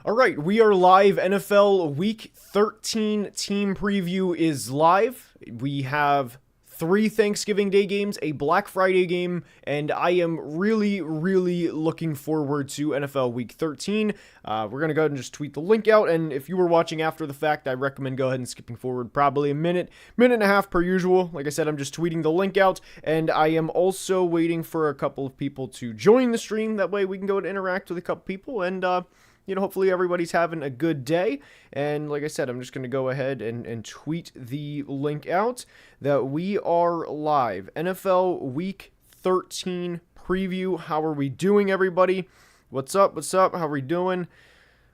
All right, we are live. NFL Week 13 team preview is live. We have 3 Thanksgiving Day games, a Black Friday game, and I am really looking forward to NFL Week 13. We're going to go ahead and just tweet the link out, and if you were watching after the fact, I recommend go ahead and skipping forward probably a minute and a half per usual. Like I said, I'm just tweeting the link out, and I am also waiting for a couple of people to join the stream. That way we can go and interact with a couple people, and hopefully everybody's having a good day. And like I said, I'm just going to go ahead and tweet the link out that we are live. NFL Week 13 preview. How are we doing, everybody? What's up? How are we doing?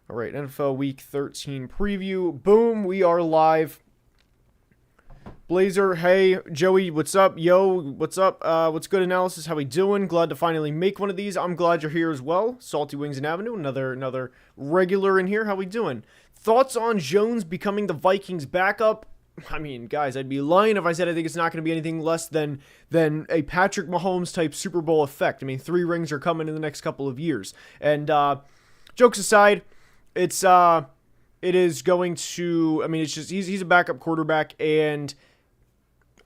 All right, NFL Week 13 preview. Boom, we are live. Blazer, hey. Joey, what's up? Yo, what's up? What's good, analysis? How we doing? Glad to finally make one of these. I'm glad you're here as well. Salty Wings and Avenue, another regular in here. How we doing? Thoughts on Jones becoming the Vikings backup? I mean, guys, I'd be lying if I said I think it's not going to be anything less than a Patrick Mahomes type Super Bowl effect. I mean, 3 rings are coming in the next couple of years. And jokes aside, it is going to. I mean, it's just he's a backup quarterback, and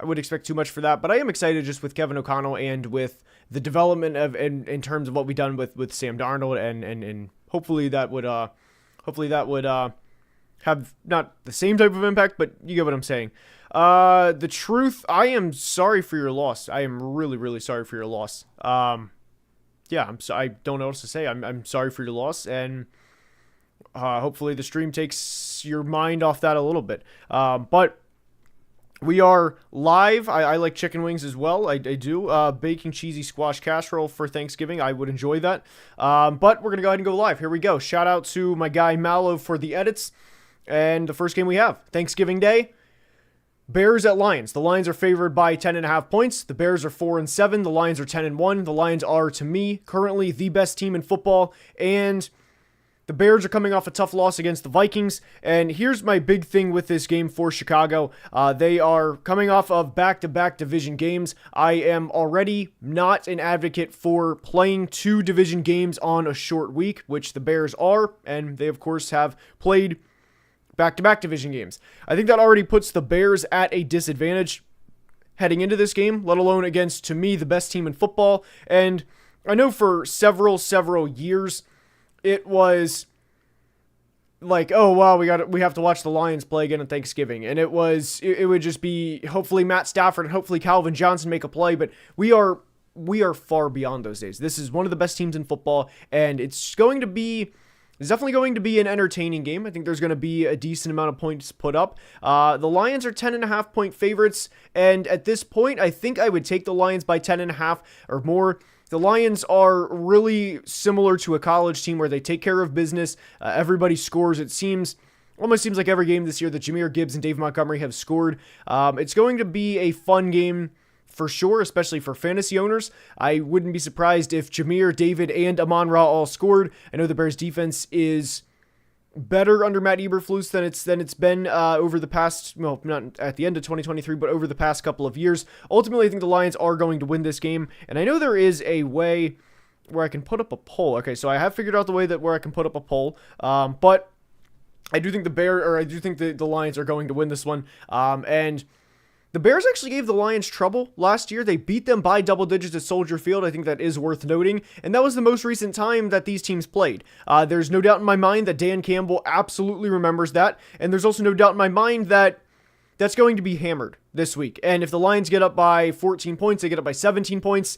I would expect too much for that, but I am excited just with Kevin O'Connell and with the development of in terms of what we've done with Sam Darnold, and hopefully that would have not the same type of impact, but you get what I'm saying. The truth, I am sorry for your loss. I am really sorry for your loss. I don't know what else to say. I'm sorry for your loss, and hopefully the stream takes your mind off that a little bit. But we are live. I like chicken wings as well. I do. Bacon cheesy squash casserole for Thanksgiving. I would enjoy that. But we're going to go ahead and go live. Here we go. Shout out to my guy Mallow for the edits. And the first game we have, Thanksgiving Day, Bears at Lions. The Lions are favored by 10.5 points. The Bears are 4-7. The Lions are 10-1. The Lions are, to me, currently the best team in football. And the Bears are coming off a tough loss against the Vikings, and here's my big thing with this game for Chicago. They are coming off of back-to-back division games. I am already not an advocate for playing 2 division games on a short week, which the Bears are, and they, of course, have played back-to-back division games. I think that already puts the Bears at a disadvantage heading into this game, let alone against, to me, the best team in football. And I know for several years, it was like, oh wow, we have to watch the Lions play again on Thanksgiving, and it would just be hopefully Matt Stafford and hopefully Calvin Johnson make a play, but we are far beyond those days. This is one of the best teams in football, and it's definitely going to be an entertaining game. I think there's going to be a decent amount of points put up. The Lions are 10.5 point favorites, and at this point, I think I would take the Lions by 10.5 or more. The Lions are really similar to a college team where they take care of business. Everybody scores. It almost seems like every game this year that Jahmyr Gibbs and Dave Montgomery have scored. It's going to be a fun game for sure, especially for fantasy owners. I wouldn't be surprised if Jahmyr, David, and Amon-Ra all scored. I know the Bears defense is better under Matt Eberflus than it's been over the past, well, not at the end of 2023, but over the past couple of years. Ultimately, I think the Lions are going to win this game, and I know there is a way where I can put up a poll. Okay, so I have figured out the way where I can put up a poll, but I do think the Lions are going to win this one, and the Bears actually gave the Lions trouble last year. They beat them by double digits at Soldier Field. I think that is worth noting. And that was the most recent time that these teams played. There's no doubt in my mind that Dan Campbell absolutely remembers that. And there's also no doubt in my mind that that's going to be hammered this week. And if the Lions get up by 14 points, they get up by 17 points,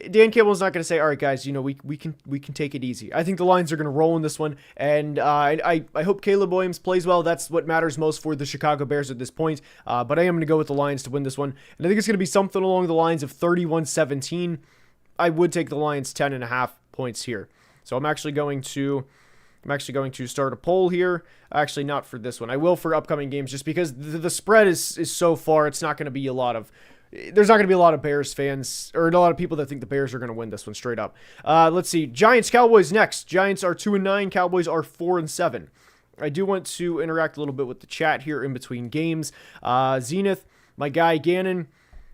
Dan Campbell's not going to say, all right, guys, we can take it easy. I think the Lions are going to roll in this one, and I hope Caleb Williams plays well. That's what matters most for the Chicago Bears at this point, but I am going to go with the Lions to win this one, and I think it's going to be something along the lines of 31-17. I would take the Lions 10.5 points here. So I'm actually going to start a poll here. Actually, not for this one. I will for upcoming games, just because the spread is so far. It's not going to be there's not going to be a lot of Bears fans, or a lot of people that think the Bears are going to win this one straight up. Let's see. Giants, Cowboys next. Giants are 2-9. Cowboys are 4-7. I do want to interact a little bit with the chat here in between games. Zenith, my guy Gannon.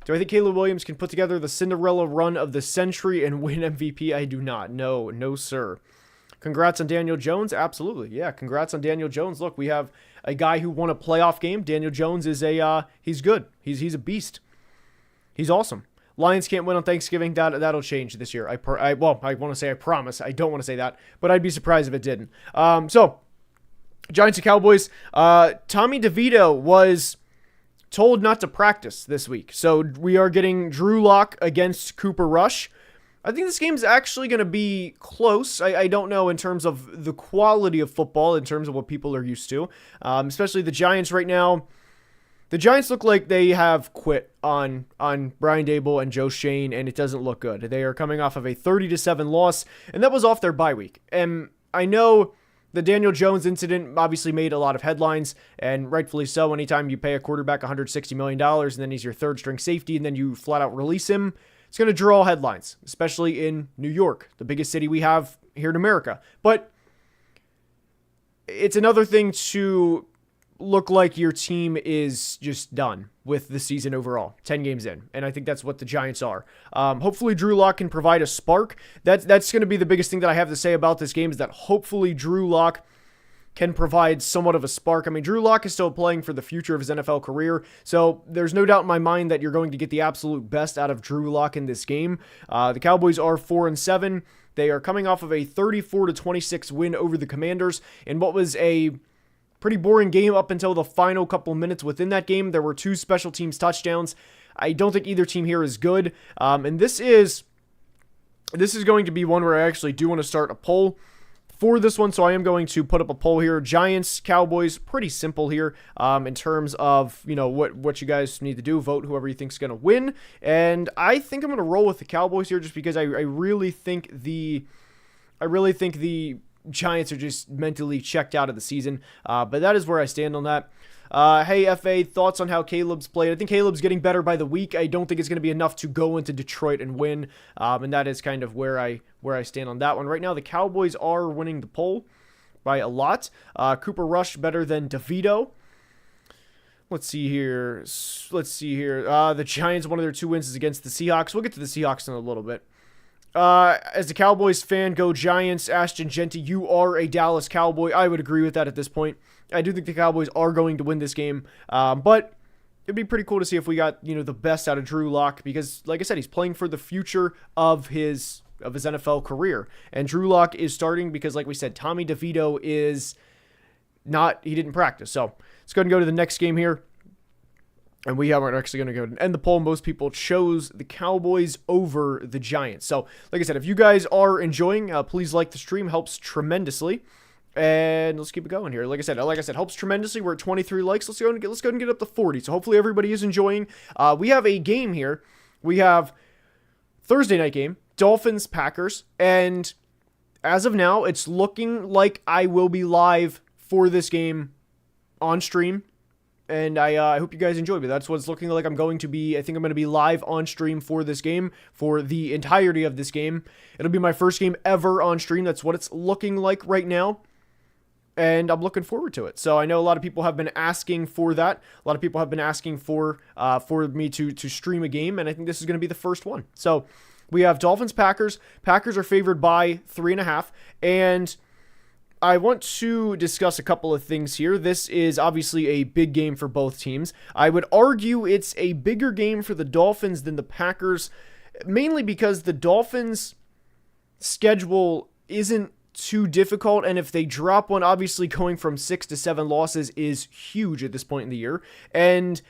Do I think Caleb Williams can put together the Cinderella run of the century and win MVP? I do not. No, sir. Congrats on Daniel Jones. Absolutely. Yeah, congrats on Daniel Jones. Look, we have a guy who won a playoff game. Daniel Jones is he's good. He's a beast. He's awesome. Lions can't win on Thanksgiving. That'll change this year. I want to say I promise. I don't want to say that, but I'd be surprised if it didn't. So Giants and Cowboys. Tommy DeVito was told not to practice this week. So we are getting Drew Lock against Cooper Rush. I think this game is actually going to be close. I don't know in terms of the quality of football, in terms of what people are used to, especially the Giants right now. The Giants look like they have quit on Brian Daboll and Joe Shane, and it doesn't look good. They are coming off of a 30-7 loss, and that was off their bye week. And I know the Daniel Jones incident obviously made a lot of headlines, and rightfully so. Anytime you pay a quarterback $160 million, and then he's your third-string safety, and then you flat-out release him, it's going to draw headlines, especially in New York, the biggest city we have here in America. But it's another thing to look like your team is just done with the season overall, 10 games in. And I think that's what the Giants are. Hopefully Drew Lock can provide a spark. That's going to be the biggest thing that I have to say about this game, is that hopefully Drew Lock can provide somewhat of a spark. I mean, Drew Lock is still playing for the future of his NFL career, so there's no doubt in my mind that you're going to get the absolute best out of Drew Lock in this game. The Cowboys are 4-7. They are coming off of a 34-26 win over the Commanders in what was a pretty boring game up until the final couple minutes within that game. There were 2 special teams touchdowns. I don't think either team here is good. And this is going to be one where I actually do want to start a poll for this one. So I am going to put up a poll here. Giants, Cowboys, pretty simple here in terms of, what you guys need to do. Vote whoever you think is going to win. And I think I'm going to roll with the Cowboys here, just because I really think the Giants are just mentally checked out of the season, but that is where I stand on that. Hey, FA, thoughts on how Caleb's played? I think Caleb's getting better by the week. I don't think it's going to be enough to go into Detroit and win, and that is kind of where I stand on that one. Right now, the Cowboys are winning the poll by a lot. Cooper Rush better than DeVito. Let's see here. The Giants, one of their 2 wins is against the Seahawks. We'll get to the Seahawks in a little bit. As a Cowboys fan, go Giants. Ashton Genty, you are a Dallas Cowboy. I would agree with that at this point. I do think the Cowboys are going to win this game, but it'd be pretty cool to see if we got, the best out of Drew Lock, because, like I said, he's playing for the future of his NFL career. And Drew Lock is starting because, like we said, Tommy DeVito he didn't practice. So let's go ahead and go to the next game here. And we are actually going to go and end the poll. Most people chose the Cowboys over the Giants. So, like I said, if you guys are enjoying, please like the stream. Helps tremendously. And let's keep it going here. Like I said, helps tremendously. We're at 23 likes. Let's go and get up to 40. So hopefully everybody is enjoying. We have a game here. We have Thursday night game, Dolphins, Packers. And as of now, it's looking like I will be live for this game on stream. And I hope you guys enjoy me. That's what it's looking like. I'm going to be live on stream for this game, for the entirety of this game. It'll be my first game ever on stream. That's what it's looking like right now. And I'm looking forward to it. So I know a lot of people have been asking for that. A lot of people have been asking for me to stream a game. And I think this is going to be the first one. So we have Dolphins, Packers. Packers are favored by 3.5. And I want to discuss a couple of things here. This is obviously a big game for both teams. I would argue it's a bigger game for the Dolphins than the Packers, mainly because the Dolphins' schedule isn't too difficult, and if they drop one, obviously going from 6 to 7 losses is huge at this point in the year. And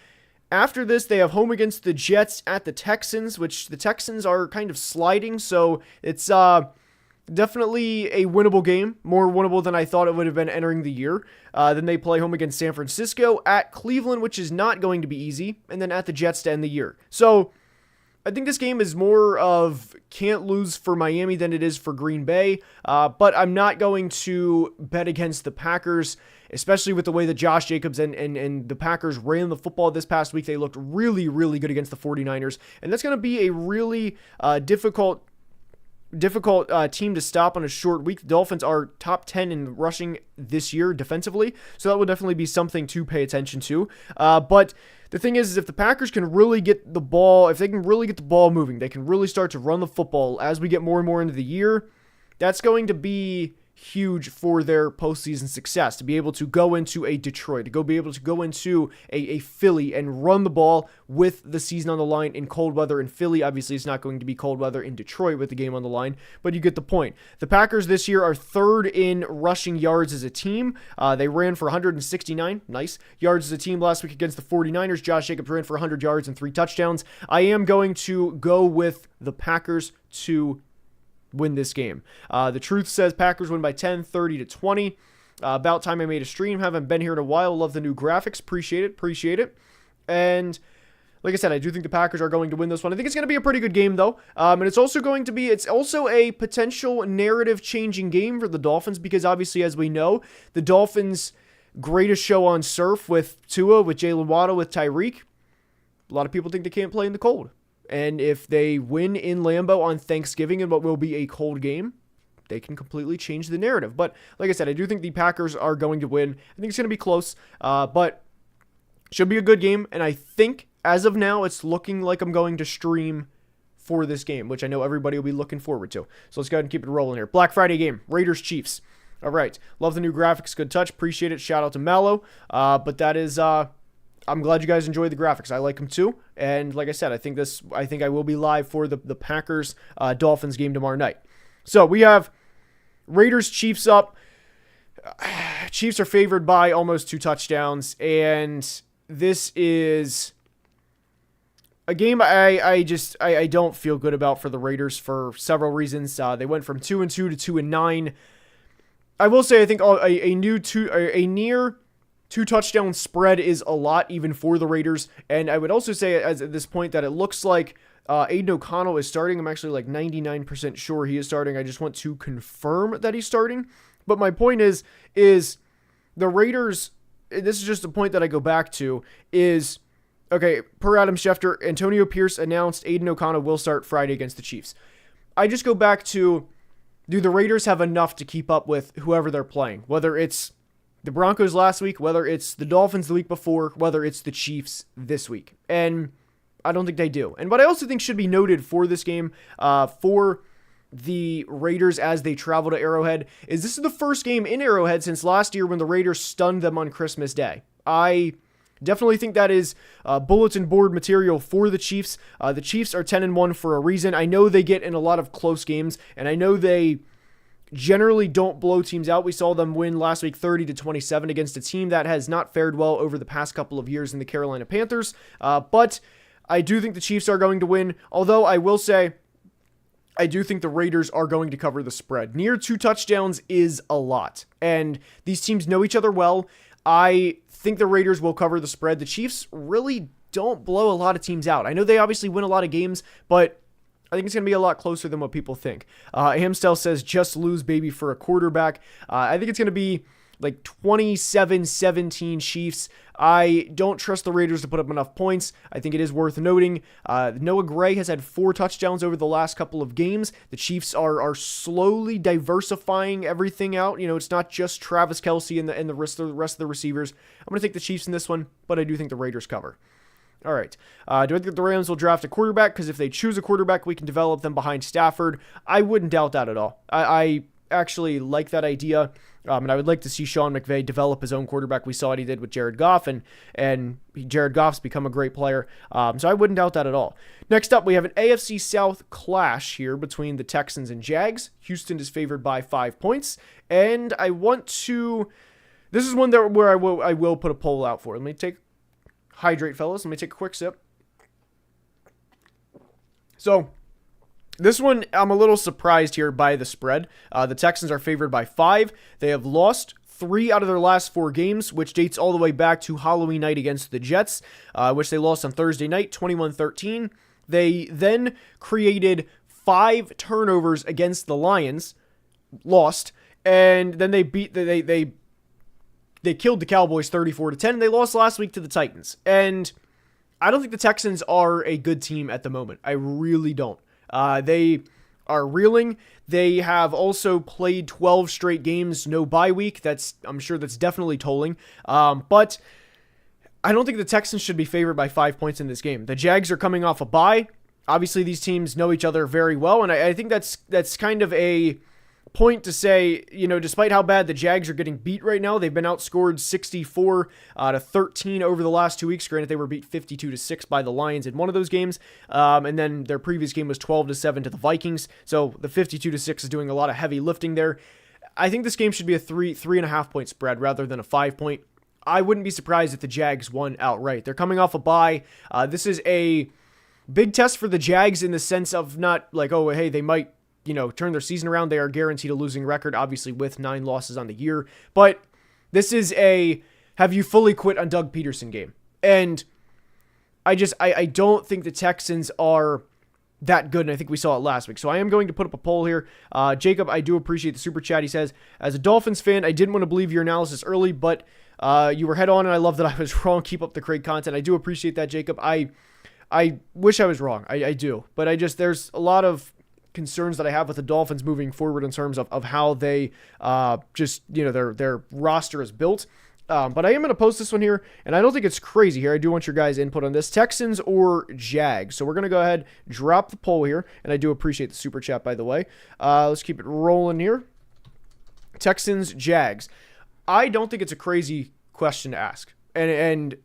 after this, they have home against the Jets, at the Texans, which the Texans are kind of sliding, so it's definitely a winnable game, more winnable than I thought it would have been entering the year. Then they play home against San Francisco, at Cleveland, which is not going to be easy, and then at the Jets to end the year. So I think this game is more of can't lose for Miami than it is for Green Bay, but I'm not going to bet against the Packers, especially with the way that Josh Jacobs and the Packers ran the football this past week. They looked really, really good against the 49ers, and that's going to be a really difficult team to stop on a short week. The Dolphins are top 10 in rushing this year defensively, so that will definitely be something to pay attention to. But the thing is if the Packers can really get the ball, if they can really get the ball moving, they can really start to run the football as we get more and more into the year, that's going to be huge for their postseason success, to be able to go into a Detroit, be able to go into a Philly and run the ball with the season on the line in cold weather in Philly. Obviously, it's not going to be cold weather in Detroit with the game on the line, but you get the point. The Packers this year are third in rushing yards as a team. They ran for 169, nice, yards as a team last week against the 49ers. Josh Jacobs ran for 100 yards and 3 touchdowns. I am going to go with the Packers to win this game. The truth says Packers win by 10, 30-20. About time I made a stream. Haven't been here in a while. Love the new graphics. Appreciate it. And like I said, I do think the Packers are going to win this one. I think it's going to be a pretty good game, though. And it's also a potential narrative-changing game for the Dolphins, because obviously, as we know, the Dolphins' greatest show on surf with Tua, with Jalen Waddle, with Tyreek, a lot of people think they can't play in the cold. And if they win in Lambeau on Thanksgiving in what will be a cold game, they can completely change the narrative. But like I said, I do think the Packers are going to win. I think it's going to be close, but should be a good game. And I think as of now, it's looking like I'm going to stream for this game, which I know everybody will be looking forward to. So let's go ahead and keep it rolling here. Black Friday game, Raiders Chiefs. All right. Love the new graphics. Good touch. Appreciate it. Shout out to Mallow. But that is... I'm glad you guys enjoy the graphics. I like them too. And like I said, I think I will be live for the Packers Dolphins game tomorrow night. So we have Raiders Chiefs up. Chiefs are favored by almost 2 touchdowns. And this is a game I don't feel good about for the Raiders for several reasons. They went from 2-2 to 2-9. I will say I think a near 2 touchdown spread is a lot, even for the Raiders. And I would also say at this point that it looks like Aiden O'Connell is starting. I'm actually like 99% sure he is starting. I just want to confirm that he's starting. But my point is the Raiders, this is just a point that I go back to, is, okay, per Adam Schefter, Antonio Pierce announced Aiden O'Connell will start Friday against the Chiefs. I just go back to, do the Raiders have enough to keep up with whoever they're playing? Whether it's the Broncos last week, whether it's the Dolphins the week before, whether it's the Chiefs this week. And I don't think they do. And what I also think should be noted for this game, for the Raiders as they travel to Arrowhead, is this is the first game in Arrowhead since last year when the Raiders stunned them on Christmas Day. I definitely think that is bulletin board material for the Chiefs. The Chiefs are 10-1 for a reason. I know they get in a lot of close games, and I know they generally don't blow teams out. We saw them win last week 30-27 against a team that has not fared well over the past couple of years in the Carolina Panthers. But I do think the Chiefs are going to win, although I will say I do think the Raiders are going to cover the spread. Near 2 touchdowns is a lot, and these teams know each other well. I think the Raiders will cover the spread. The Chiefs really don't blow a lot of teams out. I know they obviously win a lot of games, but I think it's going to be a lot closer than what people think. Hamstel says, just lose, baby, for a quarterback. I think it's going to be like 27-17 Chiefs. I don't trust the Raiders to put up enough points. I think it is worth noting. Noah Gray has had 4 touchdowns over the last couple of games. The Chiefs are slowly diversifying everything out. You know, it's not just Travis Kelce and the rest of the receivers. I'm going to take the Chiefs in this one, but I do think the Raiders cover. All right. Do I think the Rams will draft a quarterback? Because if they choose a quarterback, we can develop them behind Stafford. I wouldn't doubt that at all. I actually like that idea. And I would like to see Sean McVay develop his own quarterback. We saw what he did with Jared Goff, and Jared Goff's become a great player. So I wouldn't doubt that at all. Next up, we have an AFC South clash here between the Texans and Jags. Houston is favored by 5 points. And I want to... This is one where I will put a poll out for. Let me hydrate, fellas. Let me take a quick sip. So, this one, I'm a little surprised here by the spread. The Texans are favored by 5. They have lost 3 out of their last 4 games, which dates all the way back to Halloween night against the Jets, which they lost on Thursday night, 21-13. They then created 5 turnovers against the Lions, lost, and then they killed the Cowboys 34-10, and they lost last week to the Titans. And I don't think the Texans are a good team at the moment. I really don't. They are reeling. They have also played 12 straight games, no bye week. I'm sure that's definitely tolling. But I don't think the Texans should be favored by 5 points in this game. The Jags are coming off a bye. Obviously, these teams know each other very well, and I think that's kind of a point to say, despite how bad the Jags are getting beat right now, they've been outscored 64-13 over the last 2 weeks. Granted, they were beat 52-6 by the Lions in one of those games, and then their previous game was 12-7 to the Vikings. So the 52-6 is doing a lot of heavy lifting there. I think this game should be a 3.5 point spread rather than a 5 point. I wouldn't be surprised if the Jags won outright. They're coming off a bye. This is a big test for the Jags in the sense of not like, oh, hey, they might, turn their season around. They are guaranteed a losing record, obviously with 9 losses on the year. But this is a have you fully quit on Doug Peterson game. And I don't think the Texans are that good, and I think we saw it last week. So I am going to put up a poll here. Jacob, I do appreciate the super chat. He says, as a Dolphins fan, I didn't want to believe your analysis early, but you were head on, and I love that I was wrong. Keep up the great content. I do appreciate that, Jacob. I wish I was wrong. I do. But there's a lot of concerns that I have with the Dolphins moving forward in terms of how they their roster is built. But I am going to post this one here, and I don't think it's crazy here. I do want your guys' input on this. Texans or Jags? So we're going to go ahead, drop the poll here, and I do appreciate the super chat, by the way. Let's keep it rolling here. Texans, Jags. I don't think it's a crazy question to ask. And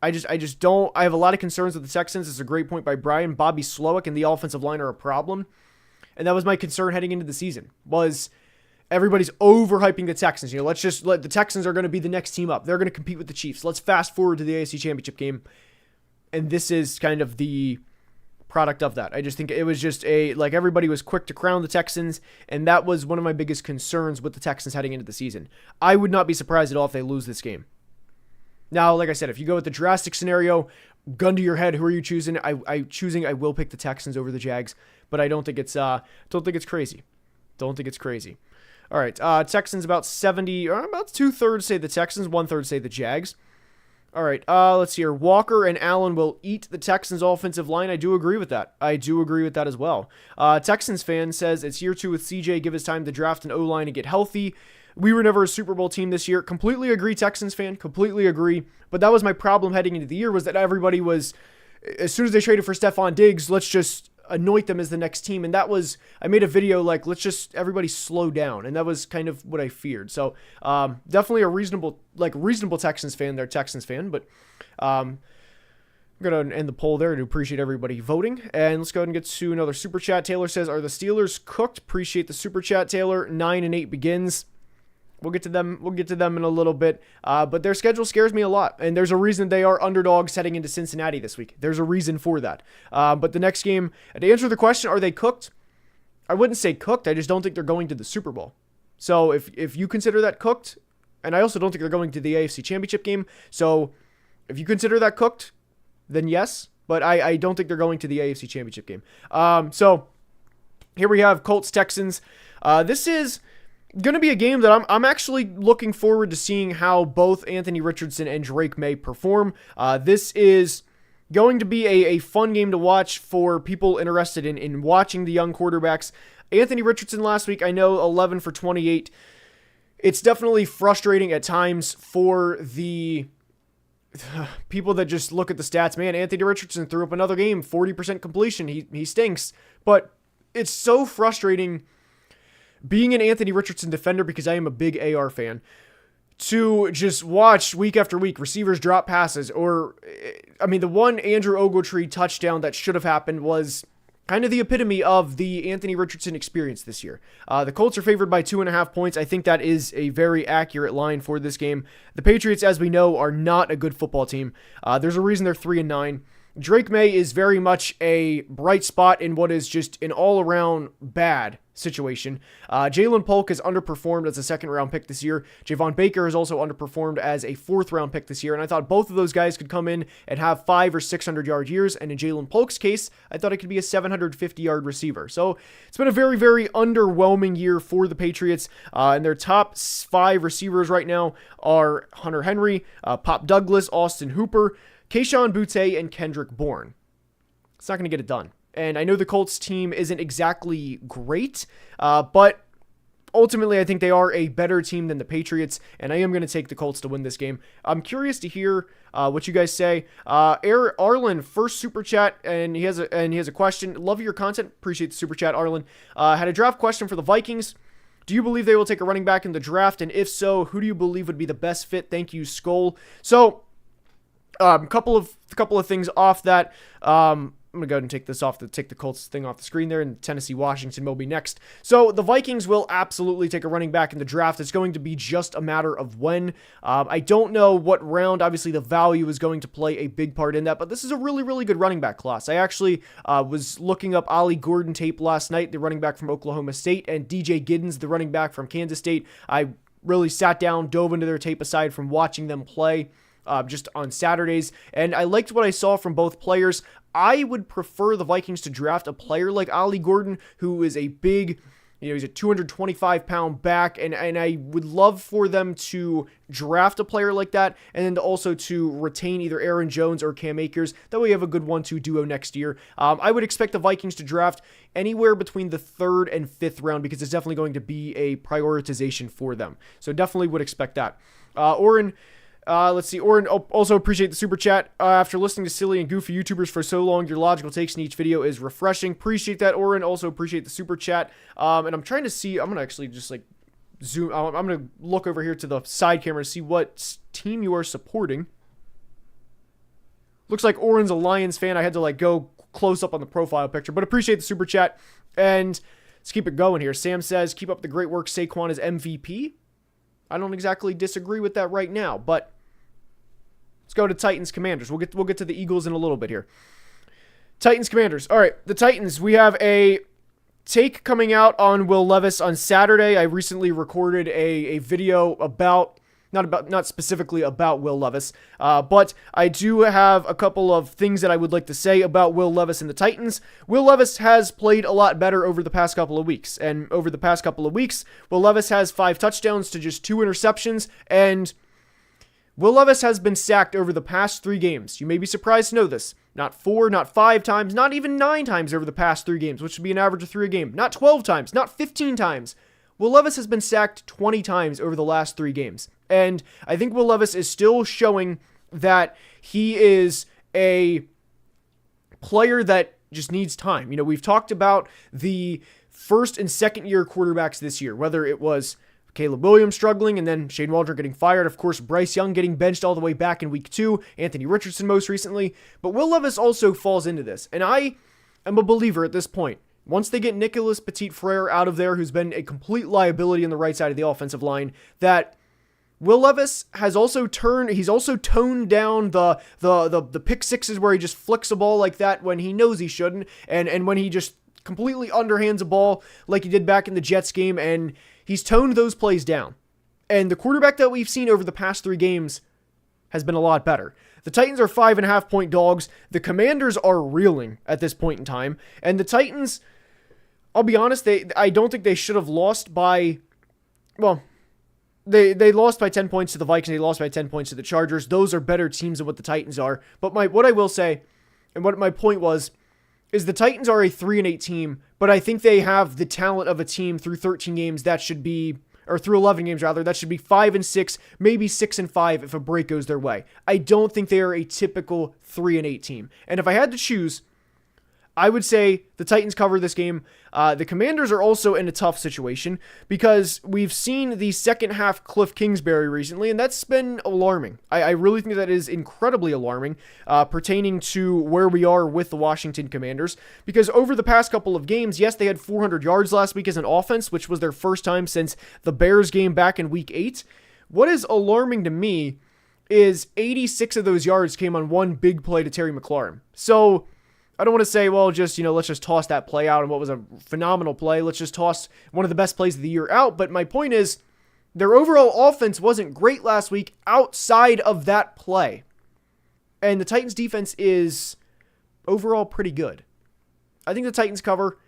I just don't. I have a lot of concerns with the Texans. It's a great point by Brian. Bobby Slowick and the offensive line are a problem. And that was my concern heading into the season, was everybody's overhyping the Texans. Let's just let the Texans are going to be the next team up. They're going to compete with the Chiefs. Let's fast forward to the AFC Championship game. And this is kind of the product of that. I just think it was just everybody was quick to crown the Texans, and that was one of my biggest concerns with the Texans heading into the season. I would not be surprised at all if they lose this game. Now, like I said, if you go with the drastic scenario, gun to your head, who are you choosing? I will pick the Texans over the Jags, but I don't think it's crazy. Don't think it's crazy. All right, Texans about 70, or about 2/3 say the Texans, 1/3 say the Jags. All right, let's see here. Walker and Allen will eat the Texans' offensive line. I do agree with that. I do agree with that as well. Texans fan says it's year 2 with CJ. Give us time to draft an O-line and get healthy. We were never a Super Bowl team this year. Completely agree, Texans fan. Completely agree. But that was my problem heading into the year, was that everybody was, as soon as they traded for Stephon Diggs, let's just anoint them as the next team. And that was, I made a video like, let's just, everybody slow down. And that was kind of what I feared. So definitely a reasonable Texans fan there, Texans fan. But I'm going to end the poll there to appreciate everybody voting. And let's go ahead and get to another super chat. Taylor says, are the Steelers cooked? Appreciate the super chat, Taylor. 9-8 begins. We'll get to them in a little bit. But their schedule scares me a lot. And there's a reason they are underdogs heading into Cincinnati this week. There's a reason for that. But the next game, to answer the question, are they cooked? I wouldn't say cooked. I just don't think they're going to the Super Bowl. So if you consider that cooked, and I also don't think they're going to the AFC Championship game. So if you consider that cooked, then yes. But I don't think they're going to the AFC Championship game. So here we have Colts, Texans. This is going to be a game that I'm actually looking forward to seeing how both Anthony Richardson and Drake May perform. This is going to be a fun game to watch for people interested in watching the young quarterbacks. Anthony Richardson last week, I know 11 for 28. It's definitely frustrating at times for the people that just look at the stats. Man, Anthony Richardson threw up another game, 40% completion. He stinks. But it's so frustrating being an Anthony Richardson defender, because I am a big AR fan, to just watch week after week receivers drop passes. Or, I mean, the one Andrew Ogletree touchdown that should have happened was kind of the epitome of the Anthony Richardson experience this year. The Colts are favored by 2.5 points. I think that is a very accurate line for this game. The Patriots, as we know, are not a good football team. There's a reason they're 3-9. Drake May is very much a bright spot in what is just an all-around bad situation. Jalen Polk has underperformed as a second-round pick this year. Javon Baker has also underperformed as a fourth-round pick this year, and I thought both of those guys could come in and have 500 or 600-yard years, and in Jalen Polk's case, I thought it could be a 750-yard receiver. So it's been a very, very underwhelming year for the Patriots, and their top 5 receivers right now are Hunter Henry, Pop Douglas, Austin Hooper, Kayshon Boutte, and Kendrick Bourne. It's not going to get it done. And I know the Colts team isn't exactly great, but ultimately, I think they are a better team than the Patriots, and I am going to take the Colts to win this game. I'm curious to hear what you guys say. Arlen, first super chat, and he has a question. Love your content. Appreciate the super chat, Arlen. Had a draft question for the Vikings. Do you believe they will take a running back in the draft? And if so, who do you believe would be the best fit? Thank you, Skull. So, couple of things off that. I'm going to go ahead and take this off, take the Colts thing off the screen there, and Tennessee, Washington will be next. So the Vikings will absolutely take a running back in the draft. It's going to be just a matter of when. I don't know what round. Obviously, the value is going to play a big part in that, but this is a really, really good running back class. I actually was looking up Ollie Gordon tape last night, the running back from Oklahoma State, and DJ Giddens, the running back from Kansas State. I really sat down, dove into their tape aside from watching them play just on Saturdays, and I liked what I saw from both players. I would prefer the Vikings to draft a player like Ollie Gordon, who is a big, he's a 225-pound back, and I would love for them to draft a player like that, and then also to retain either Aaron Jones or Cam Akers. That way you have a good 1-2 duo next year. I would expect the Vikings to draft anywhere between the 3rd and 5th round, because it's definitely going to be a prioritization for them. So definitely would expect that. Oren, let's see. Oren, also appreciate the super chat. After listening to silly and goofy YouTubers for so long, your logical takes in each video is refreshing. Appreciate that, Oren. Also appreciate the super chat. And I'm trying to see, I'm going to actually just like zoom. I'm going to look over here to the side camera to see what team you are supporting. Looks like Oren's a Lions fan. I had to like go close up on the profile picture, but appreciate the super chat. And let's keep it going here. Sam says, keep up the great work. Saquon is MVP. I don't exactly disagree with that right now, but let's go to Titans Commanders. We'll get to the Eagles in a little bit here. Titans Commanders. All right, the Titans. We have a take coming out on Will Levis on Saturday. I recently recorded a video about not specifically about Will Levis, but I do have a couple of things that I would like to say about Will Levis and the Titans. Will Levis has played a lot better over the past couple of weeks, and over the past couple of weeks, Will Levis has 5 touchdowns to just 2 interceptions, and Will Levis has been sacked over the past 3 games. You may be surprised to know this. Not 4, not 5 times, not even 9 times over the past 3 games, which would be an average of 3 a game. Not 12 times, not 15 times. Will Levis has been sacked 20 times over the last 3 games. And I think Will Levis is still showing that he is a player that just needs time. We've talked about the first and second year quarterbacks this year, whether it was Caleb Williams struggling and then Shane Waldron getting fired. Of course, Bryce Young getting benched all the way back in week 2, Anthony Richardson most recently. But Will Levis also falls into this. And I am a believer at this point. Once they get Nicholas Petit-Frere out of there, who's been a complete liability on the right side of the offensive line, that Will Levis has also toned down the pick sixes where he just flicks a ball like that when he knows he shouldn't, and when he just completely underhands a ball like he did back in the Jets game, and he's toned those plays down. And the quarterback that we've seen over the past 3 games has been a lot better. The Titans are 5.5-point dogs. The Commanders are reeling at this point in time. And the Titans, I'll be honest, I don't think they should have lost by, well, they lost by 10 points to the Vikings. They lost by 10 points to the Chargers. Those are better teams than what the Titans are. But what I will say, and what my point was, is the Titans are a 3-8 team, but I think they have the talent of a team through 13 games that should be, or through 11 games rather, that should be 5-6, maybe 6-5 if a break goes their way. I don't think they are a typical 3-8 team. And if I had to choose, I would say the Titans cover this game. The Commanders are also in a tough situation because we've seen the second half Cliff Kingsbury recently, and that's been alarming. I really think that is incredibly alarming pertaining to where we are with the Washington Commanders, because over the past couple of games, yes, they had 400 yards last week as an offense, which was their first time since the Bears game back in week 8. What is alarming to me is 86 of those yards came on one big play to Terry McLaurin. So I don't want to say, well, let's just toss that play out and what was a phenomenal play. Let's just toss one of the best plays of the year out. But my point is, their overall offense wasn't great last week outside of that play. And the Titans defense is overall pretty good. I think the Titans cover.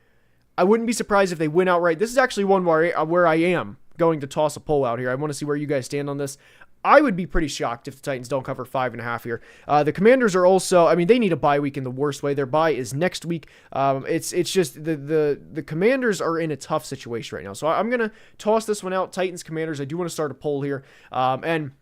I wouldn't be surprised if they win outright. This is actually one where I am going to toss a poll out here. I want to see where you guys stand on this. I would be pretty shocked if the Titans don't cover 5.5 here. The Commanders are also, I mean, they need a bye week in the worst way. Their bye is next week. It's just the Commanders are in a tough situation right now. So I'm going to toss this one out. Titans, Commanders. I do want to start a poll here. And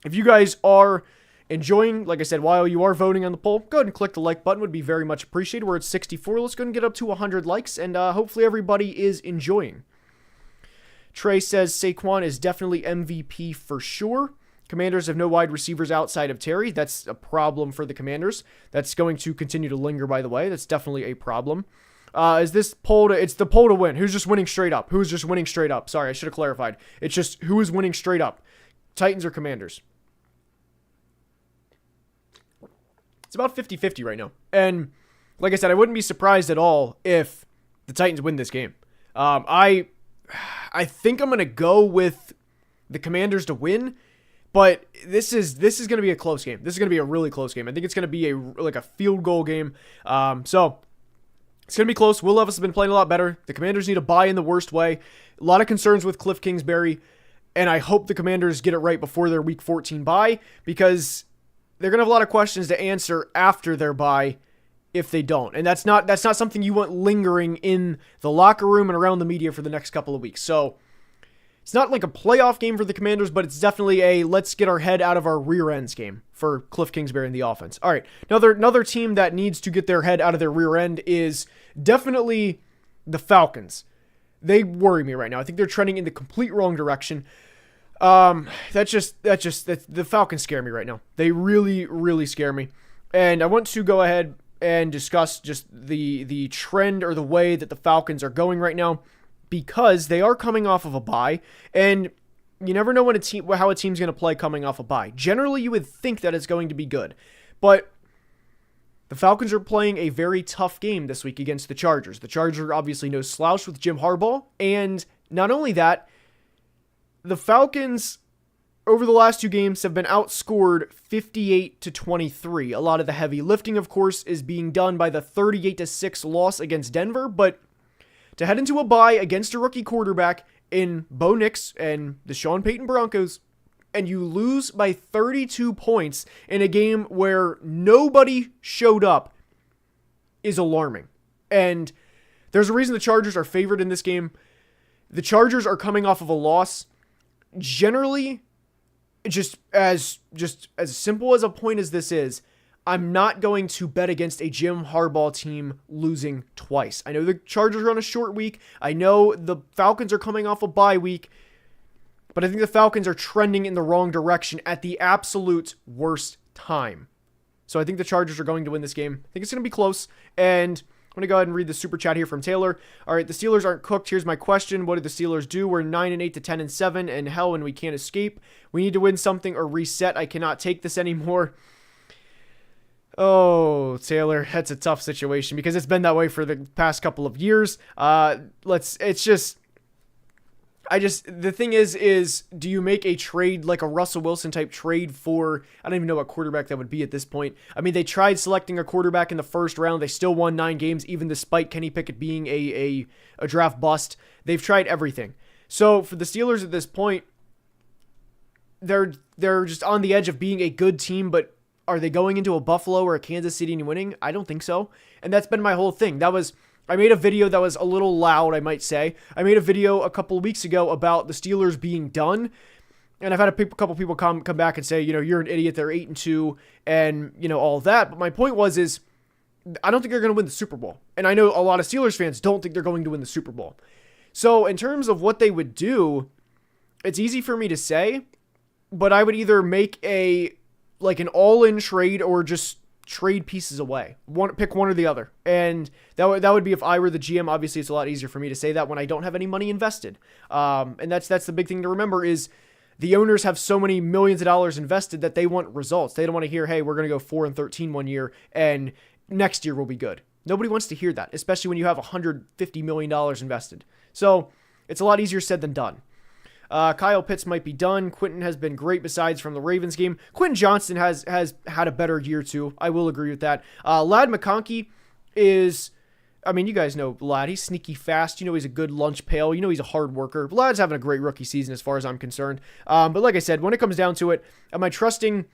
if you guys are enjoying, like I said, while you are voting on the poll, go ahead and click the like button. Would be very much appreciated. We're at 64. Let's go ahead and get up to 100 likes, and hopefully everybody is enjoying. Trey says Saquon is definitely MVP for sure. Commanders have no wide receivers outside of Terry. That's a problem for the Commanders. That's going to continue to linger, by the way. That's definitely a problem. Is this poll it's the poll to win. Who's just winning straight up? Who's just winning straight up? Sorry, I should have clarified. It's just who is winning straight up. Titans or Commanders? It's about 50-50 right now. And like I said, I wouldn't be surprised at all if the Titans win this game. I think I'm going to go with the Commanders to win, but this is going to be a close game. This is going to be a really close game. I think it's going to be a field goal game. So it's going to be close. Will Levis has been playing a lot better. The Commanders need a bye in the worst way. A lot of concerns with Cliff Kingsbury, and I hope the Commanders get it right before their Week 14 bye, because they're going to have a lot of questions to answer after their bye if they don't. And that's not something you want lingering in the locker room and around the media for the next couple of weeks. So it's not like a playoff game for the Commanders, but it's definitely a let's get our head out of our rear ends game for Cliff Kingsbury and the offense. All right, another team that needs to get their head out of their rear end is definitely the Falcons. They worry me right now. I think they're trending in the complete wrong direction. The Falcons scare me right now. They really, really scare me. And I want to go ahead and discuss just the trend or the way that the Falcons are going right now, because they are coming off of a bye, and you never know how a team's going to play coming off a bye. Generally, you would think that it's going to be good, but the Falcons are playing a very tough game this week against the Chargers. The Chargers are obviously no slouch with Jim Harbaugh, and not only that, the Falcons over the last two games have been outscored 58-23. A lot of the heavy lifting, of course, is being done by the 38-6 loss against Denver, but to head into a bye against a rookie quarterback in Bo Nix and the Sean Payton Broncos, and you lose by 32 points in a game where nobody showed up, is alarming. And there's a reason the Chargers are favored in this game. The Chargers are coming off of a loss. Generally, just as simple as a point as this is, I'm not going to bet against a Jim Harbaugh team losing twice. I know the Chargers are on a short week. I know the Falcons are coming off a bye week. But I think the Falcons are trending in the wrong direction at the absolute worst time. So I think the Chargers are going to win this game. I think it's going to be close. And I'm going to go ahead and read the super chat here from Taylor. All right, the Steelers aren't cooked. Here's my question. What did the Steelers do? We're 9-8 to 10-7, and hell, and we can't escape. We need to win something or reset. I cannot take this anymore. Oh, Taylor, that's a tough situation because it's been that way for the past couple of years. The thing is, do you make a trade like a Russell Wilson type trade for, I don't even know what quarterback that would be at this point. I mean, they tried selecting a quarterback in the first round. They still won 9 games, even despite Kenny Pickett being a draft bust. They've tried everything. So for the Steelers at this point, they're just on the edge of being a good team, but are they going into a Buffalo or a Kansas City and winning? I don't think so. And that's been my whole thing. I made a video that was a little loud, I might say. I made a video a couple of weeks ago about the Steelers being done. And I've had a couple people come back and say, you're an idiot. They're 8-2 and, all that. But my point is I don't think they're going to win the Super Bowl. And I know a lot of Steelers fans don't think they're going to win the Super Bowl. So in terms of what they would do, it's easy for me to say, but I would either make an all-in trade or just trade pieces away. Pick one or the other. And that would be if I were the GM. Obviously, it's a lot easier for me to say that when I don't have any money invested. And that's the big thing to remember is the owners have so many millions of dollars invested that they want results. They don't want to hear, hey, we're going to go 4-13 one year and next year will be good. Nobody wants to hear that, especially when you have $150 million invested. So it's a lot easier said than done. Kyle Pitts might be done. Quentin has been great besides from the Ravens game. Quentin Johnston has had a better year too. I will agree with that. Ladd McConkey is I mean, you guys know Vlad. He's sneaky fast. You know he's a good lunch pail. You know he's a hard worker. Vlad's having a great rookie season as far as I'm concerned. But like I said, when it comes down to it, am I trusting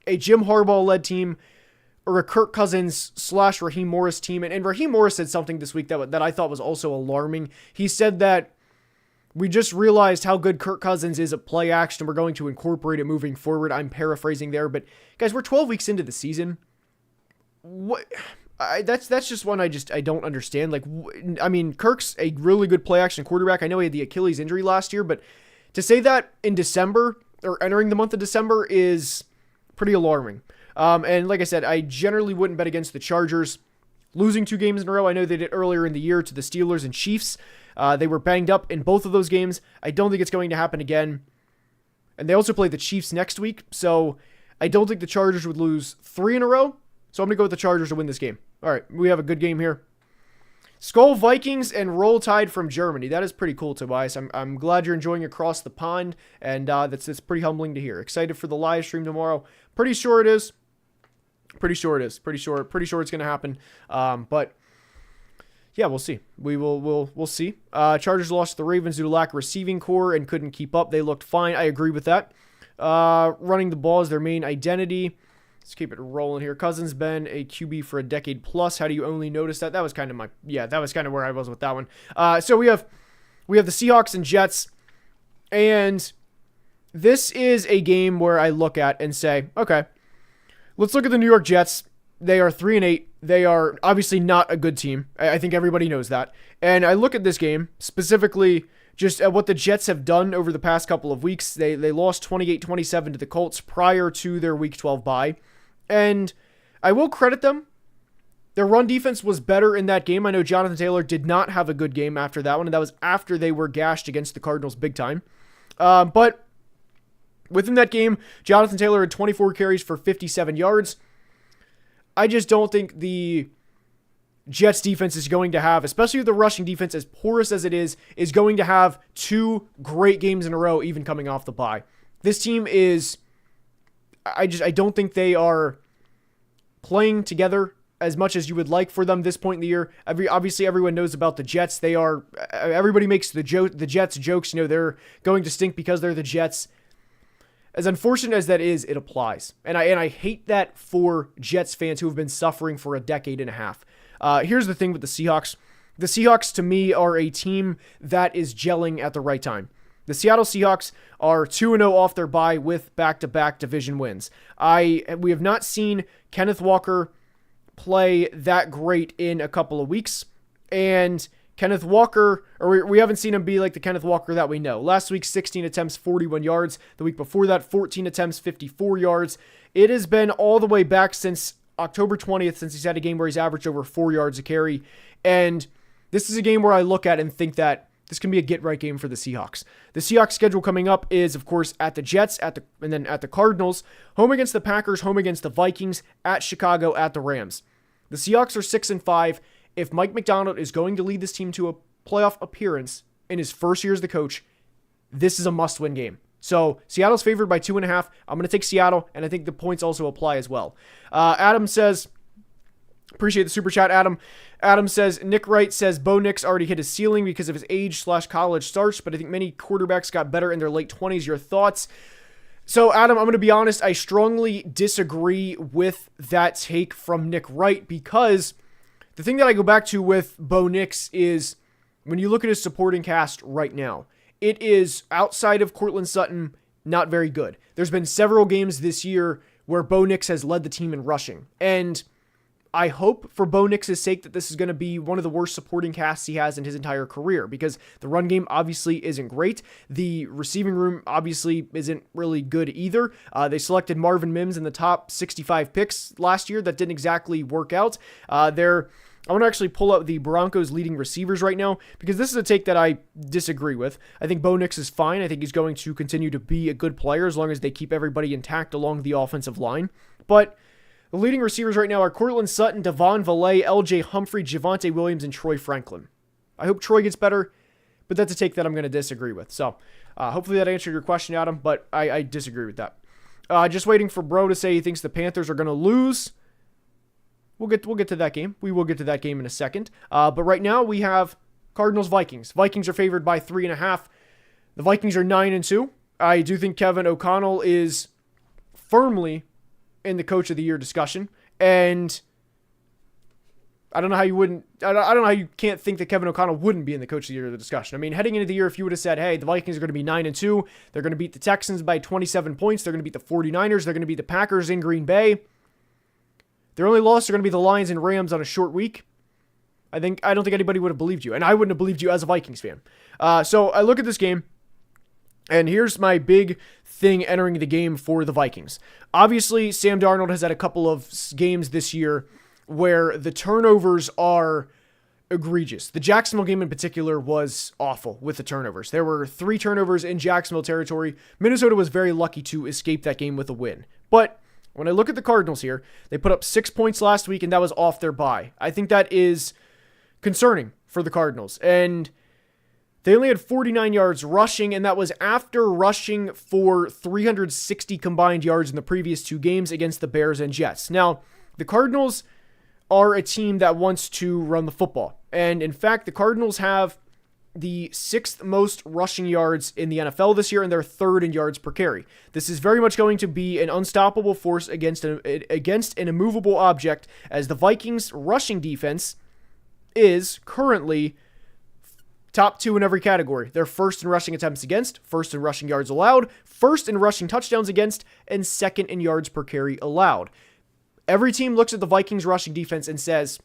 a Jim Harbaugh-led team or a Kirk Cousins / Raheem Morris team? And Raheem Morris said something this week that I thought was also alarming. He said that we just realized how good Kirk Cousins is at play action, and we're going to incorporate it moving forward. I'm paraphrasing there, but guys, we're 12 weeks into the season. What? That's just one I don't understand. Like, I mean, Kirk's a really good play action quarterback. I know he had the Achilles injury last year, but to say that in December or entering the month of December is pretty alarming. And like I said, I generally wouldn't bet against the Chargers losing 2 games in a row. I know they did earlier in the year to the Steelers and Chiefs. They were banged up in both of those games. I don't think it's going to happen again. And they also play the Chiefs next week, so I don't think the Chargers would lose 3 in a row. So I'm going to go with the Chargers to win this game. All right, we have a good game here. Skull Vikings and Roll Tide from Germany. That is pretty cool, Tobias. I'm glad you're enjoying across the pond, and that's pretty humbling to hear. Excited for the live stream tomorrow. Pretty sure it is. Pretty sure it's going to happen. But yeah, we'll see. We'll see. Chargers lost to the Ravens due to lack of receiving core and couldn't keep up. They looked fine. I agree with that. Running the ball is their main identity. Let's keep it rolling here. Cousins been a QB for a decade plus. How do you only notice that? That was kind of where I was with that one. So we have the Seahawks and Jets, and this is a game where I look at and say, okay, let's look at the New York Jets. They are 3-8. They are obviously not a good team. I think everybody knows that. And I look at this game specifically just at what the Jets have done over the past couple of weeks. They lost 28-27 to the Colts prior to their Week 12 bye. And I will credit them. Their run defense was better in that game. I know Jonathan Taylor did not have a good game after that one, and that was after they were gashed against the Cardinals big time. But within that game, Jonathan Taylor had 24 carries for 57 yards. I just don't think the Jets defense is going to have, especially the rushing defense, as porous as it is going to have 2 great games in a row, even coming off the bye. This team is, I don't think they are playing together as much as you would like for them this point in the year. Obviously, everyone knows about the Jets. Everybody makes the Jets jokes. You know, they're going to stink because they're the Jets. As unfortunate as that is, it applies. And I hate that for Jets fans who have been suffering for a decade and a half. Here's the thing with the Seahawks. The Seahawks, to me, are a team that is gelling at the right time. The Seattle Seahawks are 2-0 off their bye with back-to-back division wins. We have not seen Kenneth Walker play that great in a couple of weeks. And Kenneth Walker, or we haven't seen him be like the Kenneth Walker that we know. Last week, 16 attempts, 41 yards. The week before that, 14 attempts, 54 yards. It has been all the way back since October 20th, since he's had a game where he's averaged over 4 yards a carry. And this is a game where I look at and think that this can be a get-right game for the Seahawks. The Seahawks schedule coming up is, of course, at the Jets, and then at the Cardinals, home against the Packers, home against the Vikings, at Chicago, at the Rams. The Seahawks are 6-5. If Mike McDonald is going to lead this team to a playoff appearance in his first year as the coach, this is a must-win game. So Seattle's favored by 2.5. I'm going to take Seattle, and I think the points also apply as well. Adam says, appreciate the super chat, Adam. Adam says, Nick Wright says, Bo Nix already hit his ceiling because of his age / college starts, but I think many quarterbacks got better in their late 20s. Your thoughts? So, Adam, I'm going to be honest. I strongly disagree with that take from Nick Wright because the thing that I go back to with Bo Nix is when you look at his supporting cast right now, it is outside of Courtland Sutton, not very good. There's been several games this year where Bo Nix has led the team in rushing. And I hope for Bo Nix's sake that this is going to be one of the worst supporting casts he has in his entire career because the run game obviously isn't great. The receiving room obviously isn't really good either. They selected Marvin Mims in the top 65 picks last year. That didn't exactly work out. I want to actually pull up the Broncos leading receivers right now because this is a take that I disagree with. I think Bo Nix is fine. I think he's going to continue to be a good player as long as they keep everybody intact along the offensive line. But the leading receivers right now are Courtland Sutton, Devon Vallée, L.J. Humphrey, Javonte Williams, and Troy Franklin. I hope Troy gets better, but that's a take that I'm going to disagree with. So hopefully that answered your question, Adam, but I disagree with that. Just waiting for Bro to say he thinks the Panthers are going to lose. we'll get to that game. We will get to that game in a second. But right now we have Cardinals Vikings. Vikings are favored by 3.5. The Vikings are 9-2. I do think Kevin O'Connell is firmly in the Coach of the Year discussion, and I don't know how you wouldn't. I don't know how you can't think that Kevin O'Connell wouldn't be in the Coach of the Year discussion. I mean, heading into the year, if you would have said, "Hey, the Vikings are going to be 9-2, they're going to beat the Texans by 27 points, they're going to beat the 49ers, they're going to beat the Packers in Green Bay. Their only loss are going to be the Lions and Rams on a short week," I don't think anybody would have believed you, and I wouldn't have believed you as a Vikings fan. So I look at this game, and here's my big thing entering the game for the Vikings. Obviously, Sam Darnold has had a couple of games this year where the turnovers are egregious. The Jacksonville game in particular was awful with the turnovers. There were 3 turnovers in Jacksonville territory. Minnesota was very lucky to escape that game with a win. But when I look at the Cardinals here, they put up 6 points last week, and that was off their bye. I think that is concerning for the Cardinals. And they only had 49 yards rushing, and that was after rushing for 360 combined yards in the previous 2 games against the Bears and Jets. Now, the Cardinals are a team that wants to run the football. And in fact, the Cardinals have the 6th most rushing yards in the NFL this year, and they're 3rd in yards per carry. This is very much going to be an unstoppable force against an immovable object, as the Vikings' rushing defense is currently top 2 in every category. They're 1st in rushing attempts against, 1st in rushing yards allowed, 1st in rushing touchdowns against, and 2nd in yards per carry allowed. Every team looks at the Vikings rushing defense and says,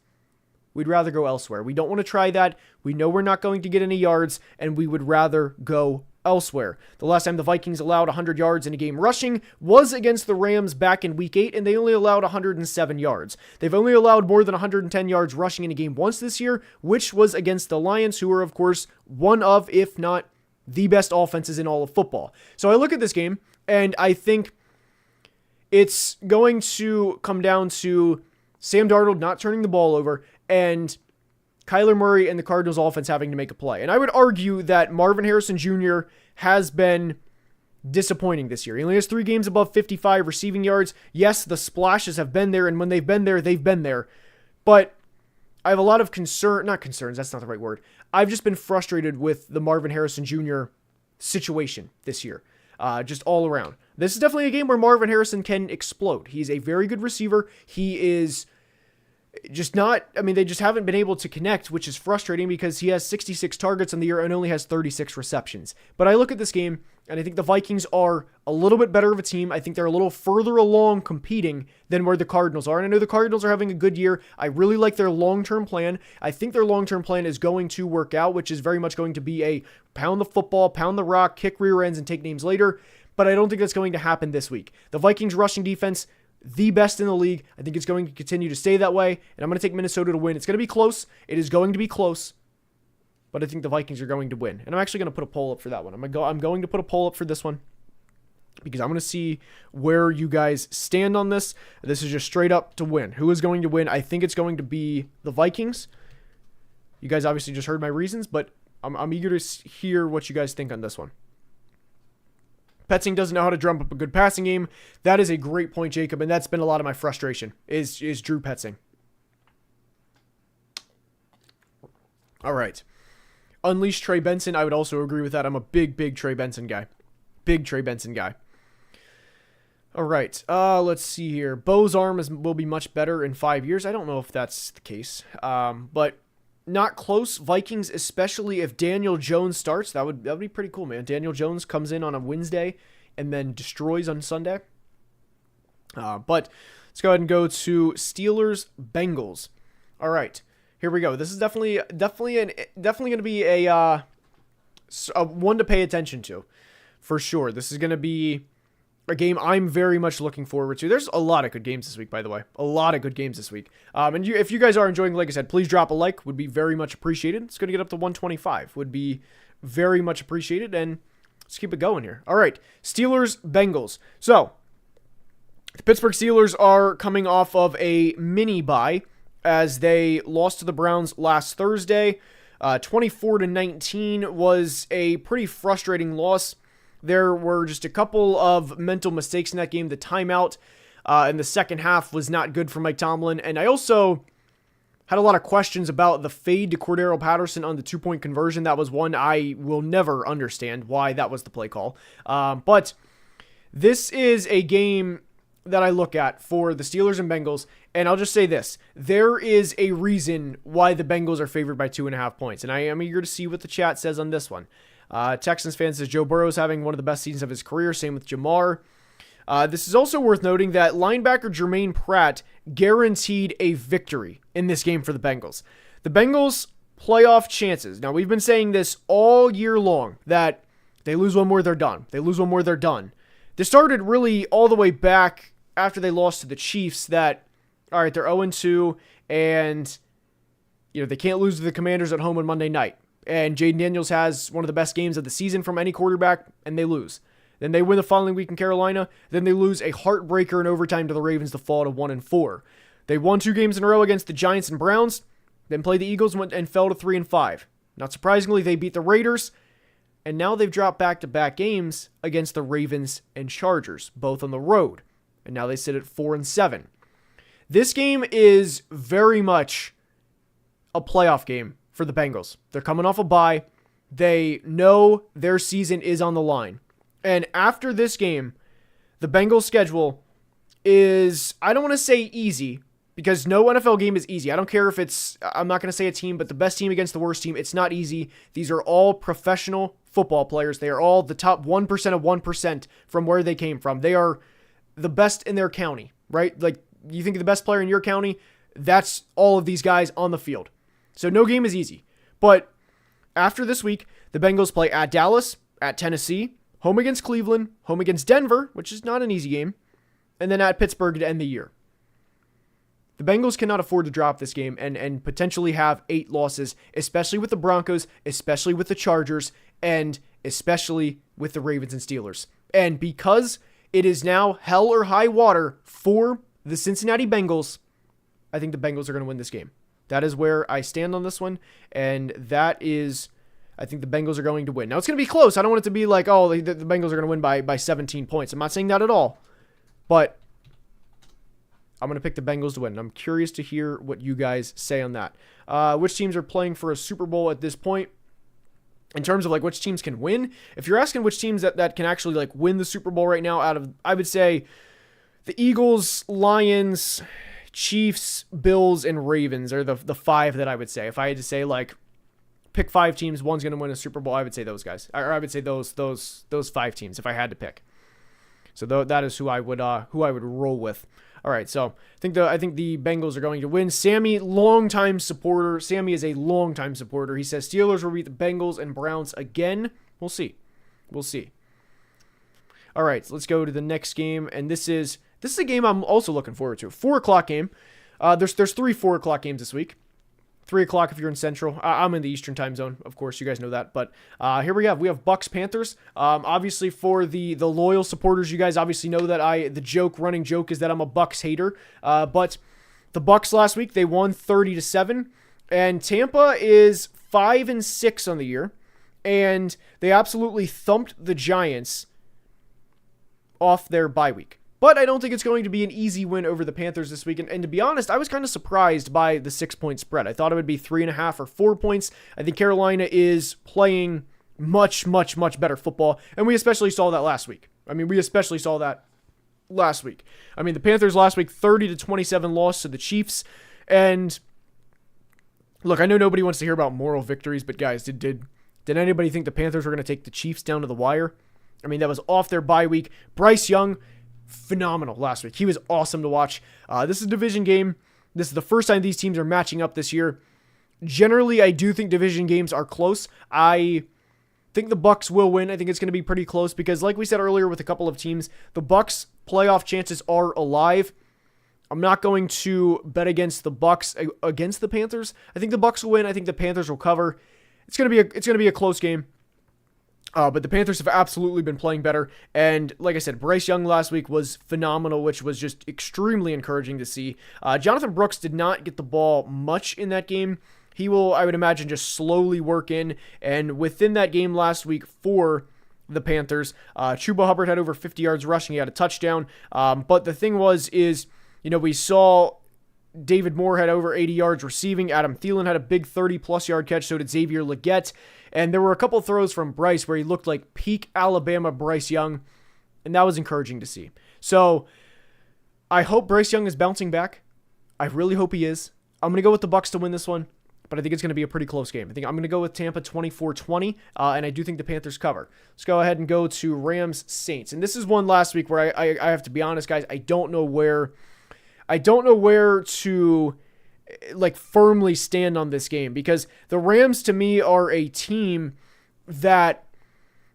we'd rather go elsewhere. We don't want to try that. We know we're not going to get any yards, and we would rather go elsewhere. The last time the Vikings allowed 100 yards in a game rushing was against the Rams back in Week 8, and they only allowed 107 yards. They've only allowed more than 110 yards rushing in a game once this year, which was against the Lions, who are, of course, one of, if not the best offenses in all of football. So I look at this game, and I think it's going to come down to Sam Darnold not turning the ball over and Kyler Murray and the Cardinals offense having to make a play. And I would argue that Marvin Harrison Jr. has been disappointing this year. He only has 3 games above 55 receiving yards. Yes, the splashes have been there, and when they've been there, they've been there. But I have a lot of not concerns, that's not the right word. I've just been frustrated with the Marvin Harrison Jr. situation this year, just all around. This is definitely a game where Marvin Harrison can explode. He's a very good receiver. He is just they just haven't been able to connect, which is frustrating because he has 66 targets on the year and only has 36 receptions. But I look at this game, and I think the Vikings are a little bit better of a team. I think they're a little further along competing than where the Cardinals are. And I know the Cardinals are having a good year. I really like their long-term plan. I think their long-term plan is going to work out, which is very much going to be a pound the football, pound the rock, kick rear ends, and take names later. But I don't think that's going to happen this week. The Vikings rushing defense, the best in the league. I think it's going to continue to stay that way, and I'm going to take Minnesota to win. It's going to be close. It is going to be close, but I think the Vikings are going to win. And I'm actually going to put a poll up for that one. I'm going to put a poll up for this one because I'm going to see where you guys stand on this. This is just straight up to win. Who is going to win? I think it's going to be the Vikings. You guys obviously just heard my reasons, but I'm eager to hear what you guys think on this one. Petzing doesn't know how to drum up a good passing game. That is a great point, Jacob, and that's been a lot of my frustration, is Drew Petzing. All right. Unleash Trey Benson. I would also agree with that. I'm a big Trey Benson guy. Big Trey Benson guy. All right. Let's see here. Bo's arm will be much better in 5 years. I don't know if that's the case, but not close. Vikings, especially if Daniel Jones starts. That would be pretty cool, man. Daniel Jones comes in on a Wednesday and then destroys on Sunday. But let's go ahead and go to Steelers Bengals. All right, here we go. This is definitely going to be a one to pay attention to, for sure. This is going to be a game I'm very much looking forward to. There's a lot of good games this week, by the way. A lot of good games this week. And if you guys are enjoying, like I said, please drop a like. Would be very much appreciated. It's going to get up to 125. Would be very much appreciated. And let's keep it going here. All right. Steelers, Bengals. So, the Pittsburgh Steelers are coming off of a mini bye as they lost to the Browns last Thursday. 24-19 was a pretty frustrating loss. There were just a couple of mental mistakes in that game. The timeout in the second half was not good for Mike Tomlin. And I also had a lot of questions about the fade to Cordero Patterson on the 2-point conversion. That was one I will never understand why that was the play call. But this is a game that I look at for the Steelers and Bengals, and I'll just say this. There is a reason why the Bengals are favored by 2.5 points, and I am eager to see what the chat says on this one. Texans fans says Joe Burrow is having one of the best seasons of his career, same with Jamar. This is also worth noting that linebacker Jermaine Pratt guaranteed a victory in this game for the Bengals. The Bengals' playoff chances. Now, we've been saying this all year long, that they lose one more, they're done. They lose one more, they're done. This started really all the way back after they lost to the Chiefs, that, all right, they're 0-2, and, they can't lose to the Commanders at home on Monday night. And Jaden Daniels has one of the best games of the season from any quarterback, and they lose. Then they win the following week in Carolina. Then they lose a heartbreaker in overtime to the Ravens to fall to 1-4. They won 2 games in a row against the Giants and Browns, then played the Eagles and fell to 3-5. Not surprisingly, they beat the Raiders, and now they've dropped back-to-back games against the Ravens and Chargers, both on the road. And now they sit at 4-7. This game is very much a playoff game for the Bengals. They're coming off a bye. They know their season is on the line. And after this game, the Bengals' schedule is, I don't want to say easy, because no NFL game is easy. I don't care if it's, I'm not going to say a team, but the best team against the worst team, it's not easy. These are all professional football players. They are all the top 1% of 1% from where they came from. They are the best in their county, right? Like, you think of the best player in your county, that's all of these guys on the field. So no game is easy. But after this week, the Bengals play at Dallas, at Tennessee, home against Cleveland, home against Denver, which is not an easy game, and then at Pittsburgh to end the year. The Bengals cannot afford to drop this game and potentially have 8 losses, especially with the Broncos, especially with the Chargers, and especially with the Ravens and Steelers. And because it is now hell or high water for the Cincinnati Bengals, I think the Bengals are going to win this game. That is where I stand on this one, and that is, I think the Bengals are going to win. Now, it's going to be close. I don't want it to be like, oh, the Bengals are going to win by 17 points. I'm not saying that at all, but I'm going to pick the Bengals to win. I'm curious to hear what you guys say on that. Which teams are playing for a Super Bowl at this point? In terms of like which teams can win, if you're asking which teams that can actually like win the Super Bowl right now, out of, I would say the Eagles, Lions, Chiefs, Bills, and Ravens are the 5 that I would say. If I had to say like pick 5 teams, one's going to win a Super Bowl, I would say those guys. Or I would say those 5 teams if I had to pick. So that is who I would roll with. All right, so I think the Bengals are going to win. Sammy, longtime supporter. Sammy is a longtime supporter. He says Steelers will beat the Bengals and Browns again. We'll see. All right, so let's go to the next game, and this is a game I'm also looking forward to. 4:00 game. There's 3 4:00 games this week. 3:00 if you're in Central. I'm in the Eastern time zone, of course. You guys know that. But here we have Bucks Panthers. Obviously, for the loyal supporters, you guys obviously know that the running joke is that I'm a Bucks hater. But the Bucks last week, they won 30-7, and Tampa is 5-6 on the year, and they absolutely thumped the Giants off their bye week. But I don't think it's going to be an easy win over the Panthers this week. And to be honest, I was kind of surprised by the 6-point spread. I thought it would be 3.5 or 4 points. I think Carolina is playing much, much, much better football. And we especially saw that last week. The Panthers last week, 30-27 loss to the Chiefs. And look, I know nobody wants to hear about moral victories, but guys, did anybody think the Panthers were going to take the Chiefs down to the wire? I mean, that was off their bye week. Bryce Young, phenomenal last week. He was awesome to watch. This is a division game. This is the first time these teams are matching up this year. Generally, I do think division games are close. I think the Bucks will win. I think it's going to be pretty close because, like we said earlier with a couple of teams, the Bucks' playoff chances are alive. I'm not going to bet against the Bucks against the Panthers. I think the Bucks will win. I think the Panthers will cover. It's going to be a close game. But the Panthers have absolutely been playing better. And like I said, Bryce Young last week was phenomenal, which was just extremely encouraging to see. Jonathan Brooks did not get the ball much in that game. He will, I would imagine, just slowly work in. And within that game last week for the Panthers. Chuba Hubbard had over 50 yards rushing. He had a touchdown. But the thing is, we saw David Moore had over 80 yards receiving. Adam Thielen had a big 30-plus yard catch. So did Xavier Legette. And there were a couple throws from Bryce where he looked like peak Alabama Bryce Young. And that was encouraging to see. So I hope Bryce Young is bouncing back. I really hope he is. I'm going to go with the Bucs to win this one. But I think it's going to be a pretty close game. I think I'm going to go with Tampa 24-20, and I do think the Panthers cover. Let's go ahead and go to Rams-Saints. And this is one last week where I have to be honest, guys. I don't know where to firmly stand on this game, because the Rams to me are a team that,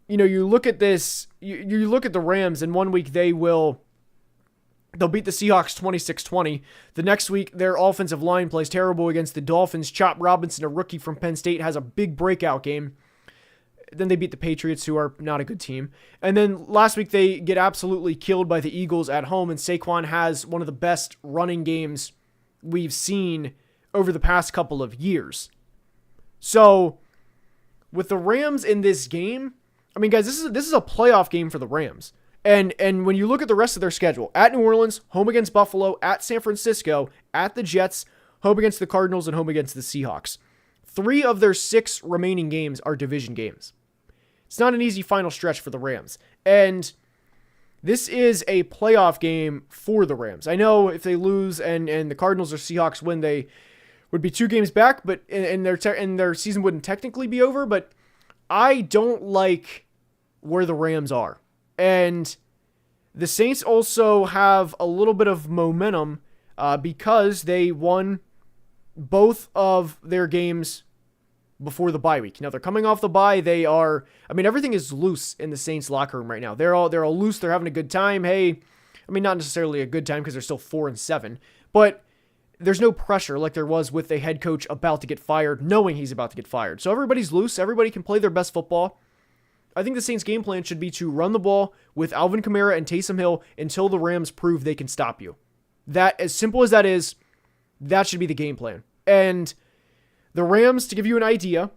you look at this, you look at the Rams, and 1 week they'll beat the Seahawks 26-20. The next week, their offensive line plays terrible against the Dolphins. Chop Robinson, a rookie from Penn State, has a big breakout game. Then they beat the Patriots, who are not a good team. And then last week, they get absolutely killed by the Eagles at home, and Saquon has one of the best running games we've seen over the past couple of years. So, with the Rams in this game, I mean, guys, this is a playoff game for the Rams. And when you look at the rest of their schedule, at New Orleans, home against Buffalo, at San Francisco, at the Jets, home against the Cardinals, and home against the Seahawks. 3 of their 6 remaining games are division games. It's not an easy final stretch for the Rams. And this is a playoff game for the Rams. I know if they lose and the Cardinals or Seahawks win, they would be 2 games back, but and their season wouldn't technically be over. But I don't like where the Rams are. And the Saints also have a little bit of momentum because they won both of their games before the bye week. Now, they're coming off the bye. Everything is loose in the Saints locker room right now. They're all loose. They're having a good time. Hey, not necessarily a good time because they're still 4-7, but there's no pressure like there was with a head coach about to get fired, knowing he's about to get fired. So everybody's loose. Everybody can play their best football. I think the Saints' game plan should be to run the ball with Alvin Kamara and Taysom Hill until the Rams prove they can stop you. That, as simple as that is, that should be the game plan. And the Rams, to give you an idea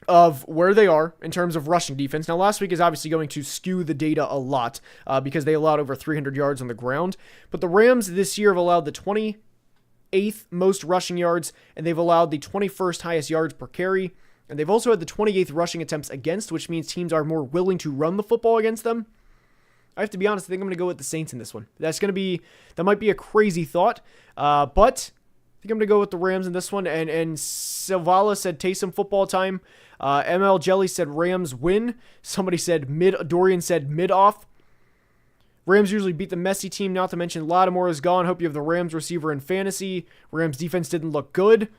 of where they are in terms of rushing defense. Now, last week is obviously going to skew the data a lot because they allowed over 300 yards on the ground. But the Rams this year have allowed the 28th most rushing yards, and they've allowed the 21st highest yards per carry. And they've also had the 28th rushing attempts against, which means teams are more willing to run the football against them. I have to be honest, I think I'm going to go with the Saints in this one. That might be a crazy thought, but I think I'm going to go with the Rams in this one. And Silvala said Taysom football time. ML Jelly said Rams win. Somebody said Dorian said mid-off. Rams usually beat the messy team, not to mention Lattimore is gone. Hope you have the Rams receiver in fantasy. Rams defense didn't look good.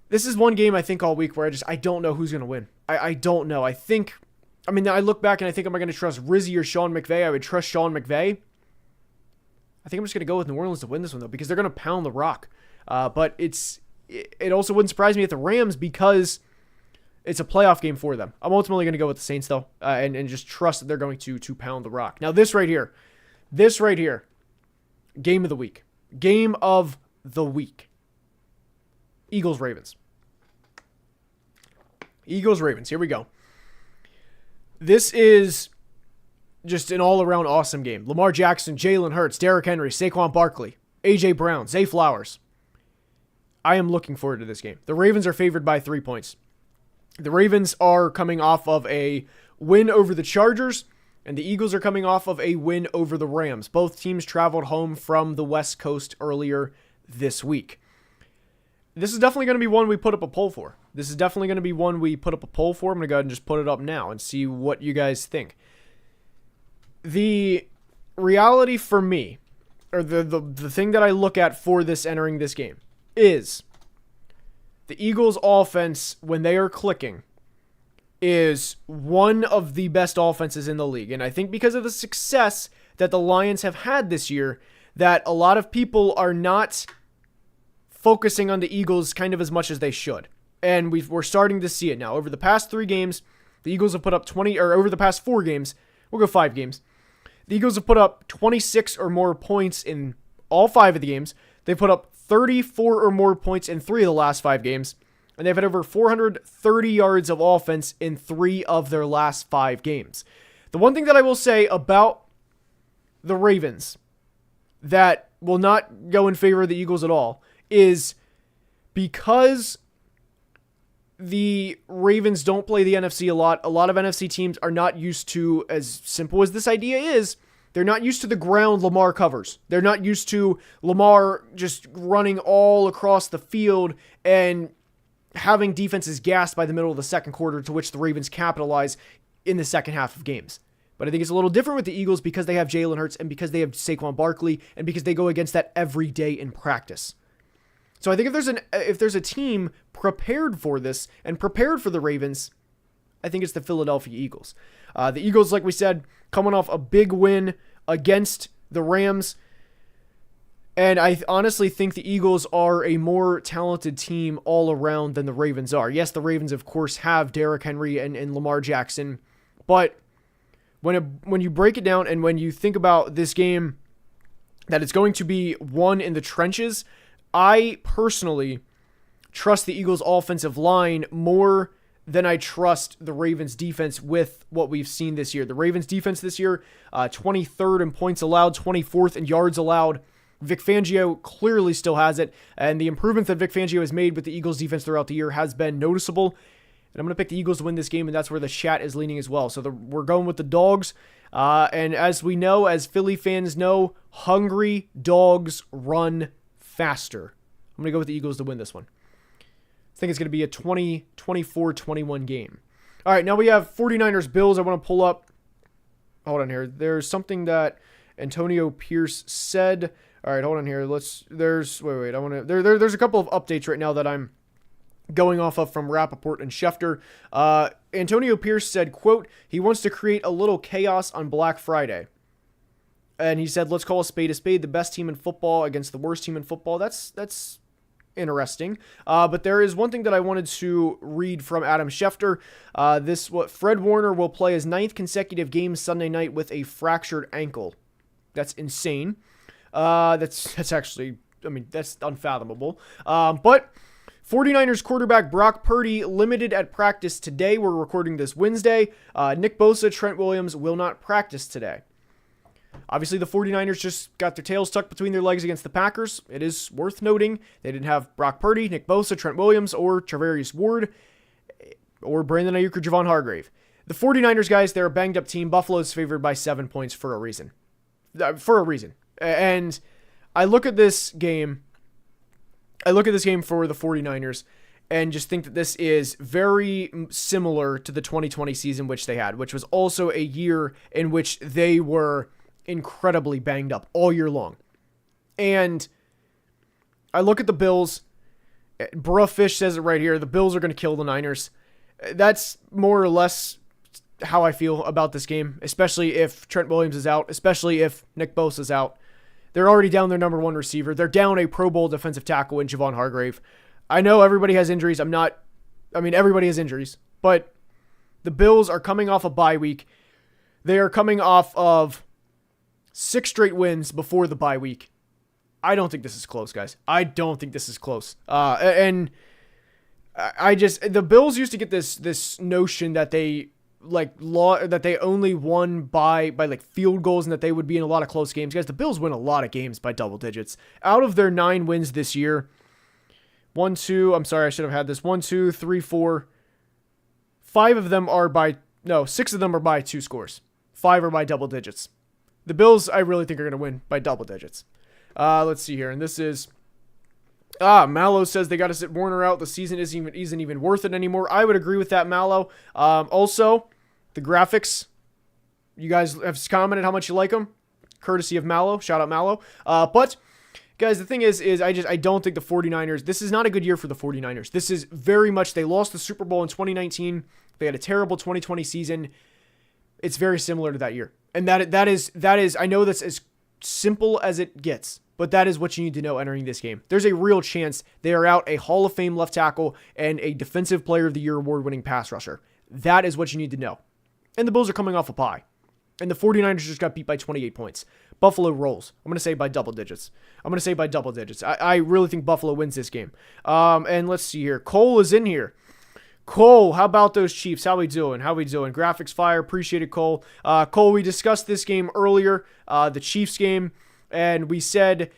This is one game I think all week where I don't know who's going to win. I don't know. I look back and I think, am I going to trust Rizzy or Sean McVay? I would trust Sean McVay. I think I'm just going to go with New Orleans to win this one, though, because they're going to pound the rock. But it also wouldn't surprise me at the Rams because it's a playoff game for them. I'm ultimately going to go with the Saints, though, and just trust that they're going to pound the rock. Now, this right here, game of the week. Game of the week. Eagles-Ravens. Eagles-Ravens. Here we go. This is just an all-around awesome game. Lamar Jackson, Jalen Hurts, Derrick Henry, Saquon Barkley, A.J. Brown, Zay Flowers. I am looking forward to this game. The Ravens are favored by 3 points. The Ravens are coming off of a win over the Chargers, and the Eagles are coming off of a win over the Rams. Both teams traveled home from the West Coast earlier this week. This is definitely going to be one we put up a poll for. I'm going to go ahead and just put it up now and see what you guys think. The reality for me, or the thing that I look at for this entering this game, is the Eagles' offense, when they are clicking, is one of the best offenses in the league. And I think because of the success that the Lions have had this year, that a lot of people are not focusing on the Eagles kind of as much as they should. And we're starting to see it now. Over the past 3 games, the Eagles have put up over the past 4 games, we'll go 5 games. The Eagles have put up 26 or more points in all 5 of the games. They've put up 34 or more points in 3 of the last 5 games. and they've had over 430 yards of offense in 3 of their last 5 games. The one thing that I will say about the Ravens that will not go in favor of the Eagles at all is because the Ravens don't play the NFC a lot of NFC teams are not used to, as simple as this idea is, they're not used to the ground Lamar covers. They're not used to Lamar just running all across the field and having defenses gassed by the middle of the second quarter, to which the Ravens capitalize in the second half of games. But I think it's a little different with the Eagles because they have Jalen Hurts and because they have Saquon Barkley and because they go against that every day in practice. So I think if there's a team prepared for this and prepared for the Ravens, I think it's the Philadelphia Eagles. The Eagles, like we said, coming off a big win against the Rams. And I honestly think the Eagles are a more talented team all around than the Ravens are. Yes, the Ravens, of course, have Derrick Henry and Lamar Jackson. But when you break it down and when you think about this game, that it's going to be won in the trenches, I personally trust the Eagles' offensive line more than I trust the Ravens' defense with what we've seen this year. The Ravens' defense this year, 23rd in points allowed, 24th in yards allowed. Vic Fangio clearly still has it, and the improvements that Vic Fangio has made with the Eagles' defense throughout the year has been noticeable. And I'm going to pick the Eagles to win this game, and that's where the chat is leaning as well. So we're going with the dogs. And as we know, as Philly fans know, hungry dogs run faster. I'm going to go with the Eagles to win this one. I think it's going to be a 24-21 game. All right, now we have 49ers Bills. I want to pull up. Hold on here. There's something that Antonio Pierce said. All right, hold on here. There's a couple of updates right now that I'm going off of from Rappaport and Schefter. Antonio Pierce said, quote, he wants to create a little chaos on Black Friday. And he said, let's call a spade, the best team in football against the worst team in football. That's interesting. But there is one thing that I wanted to read from Adam Schefter. Fred Warner will play his 9th consecutive game Sunday night with a fractured ankle. That's insane. That's actually, that's unfathomable. But 49ers quarterback Brock Purdy limited at practice today. We're recording this Wednesday. Nick Bosa, Trent Williams will not practice today. Obviously, the 49ers just got their tails tucked between their legs against the Packers. It is worth noting they didn't have Brock Purdy, Nick Bosa, Trent Williams, or Travarius Ward, or Brandon Ayuk or Javon Hargrave. The 49ers, guys, they're a banged-up team. Buffalo's favored by 7 points for a reason. And I look at this game for the 49ers and just think that this is very similar to the 2020 season which they had, which was also a year in which they were incredibly banged up all year long. And I look at the Bills. Bruh Fish says it right here. The Bills are going to kill the Niners. That's more or less how I feel about this game, especially if Trent Williams is out, especially if Nick Bosa is out. They're already down their number 1 receiver. They're down a Pro Bowl defensive tackle in Javon Hargrave. I know everybody has injuries. Everybody has injuries, but the Bills are coming off a bye week. They are coming off of 6 straight wins before the bye week. I don't think this is close, guys. I don't think this is close. The Bills used to get this notion that they only won by field goals and that they would be in a lot of close games. Guys, the Bills win a lot of games by double digits. Out of their 9 wins this year, 1, 2, I'm sorry, I should have had this. 1, 2, 3, 4, 5 of them are by, no, 6 of them are by 2 scores. 5 are by double digits. The Bills, I really think, are going to win by double digits. Let's see here. And this is, Mallow says they got to sit Warner out. The season isn't even worth it anymore. I would agree with that, Mallow. Also, the graphics, you guys have commented how much you like them. Courtesy of Mallow. Shout out Mallow. But, guys, the thing is I don't think the 49ers, this is not a good year for the 49ers. This is very much, they lost the Super Bowl in 2019. They had a terrible 2020 season. It's very similar to that year. And that is, I know that's as simple as it gets, but that is what you need to know entering this game. There's a real chance they are out a Hall of Fame left tackle and a Defensive Player of the Year award-winning pass rusher. That is what you need to know. And the Bills are coming off a bye. And the 49ers just got beat by 28 points. Buffalo rolls. I'm going to say by double digits. I really think Buffalo wins this game. And let's see here. Cole is in here. Cole, how about those Chiefs? How we doing? Graphics fire. Appreciate it, Cole. Cole, we discussed this game earlier, the Chiefs game, and we said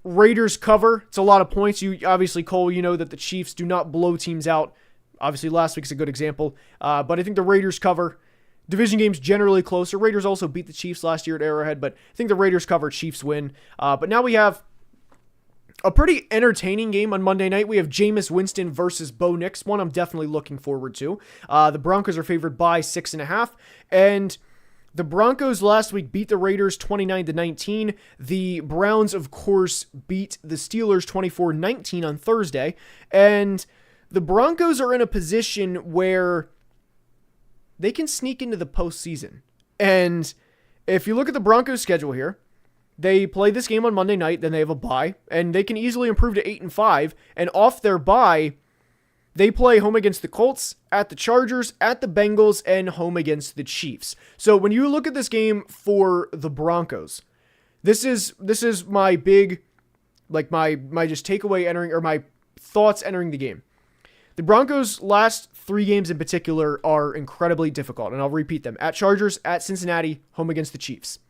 Raiders cover. It's a lot of points. Obviously, Cole, you know that the Chiefs do not blow teams out. Obviously, last week's a good example. But I think the Raiders cover. Division games generally closer. Raiders also beat the Chiefs last year at Arrowhead, but I think the Raiders cover, Chiefs win. But now we have a pretty entertaining game on Monday night. We have Jameis Winston versus Bo Nix, one I'm definitely looking forward to. The Broncos are favored by 6.5, and the Broncos last week beat the Raiders 29-19. The Browns, of course, beat the Steelers 24-19 on Thursday, and the Broncos are in a position where they can sneak into the postseason. And if you look at the Broncos schedule here, they play this game on Monday night, then they have a bye, and they can easily improve to 8-5. And off their bye, they play home against the Colts, at the Chargers, at the Bengals, and home against the Chiefs. So when you look at this game for the Broncos, this is my big, like my just takeaway entering, or my thoughts entering the game. The Broncos' last 3 games in particular are incredibly difficult, and I'll repeat them. At Chargers, at Cincinnati, home against the Chiefs.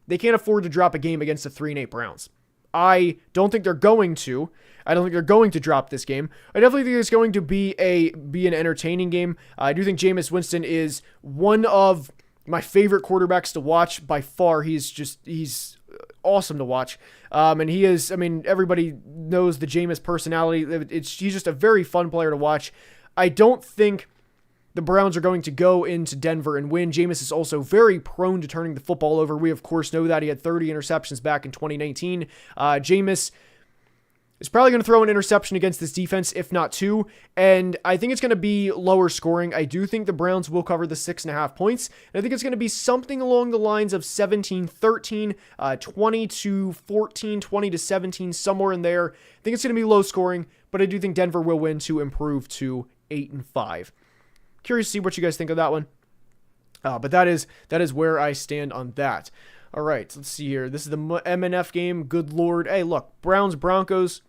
They can't afford to drop a game against the 3-8 Browns. I don't think they're going to. I don't think they're going to drop this game. I definitely think it's going to be an entertaining game. I do think Jameis Winston is one of my favorite quarterbacks to watch by far. He's awesome to watch. And he is, everybody knows the Jameis personality. He's just a very fun player to watch. I don't think the Browns are going to go into Denver and win. Jameis is also very prone to turning the football over. We, of course, know that. He had 30 interceptions back in 2019. Jameis is probably going to throw an interception against this defense, if not 2. And I think it's going to be lower scoring. I do think the Browns will cover the 6.5 points. And I think it's going to be something along the lines of 17-13, 20-14, 20-17, somewhere in there. I think it's going to be low scoring, but I do think Denver will win to improve to 8-5. Curious to see what you guys think of that one. But that is where I stand on that. All right, let's see here. This is the MNF game. Good Lord. Hey, look, Browns, Broncos.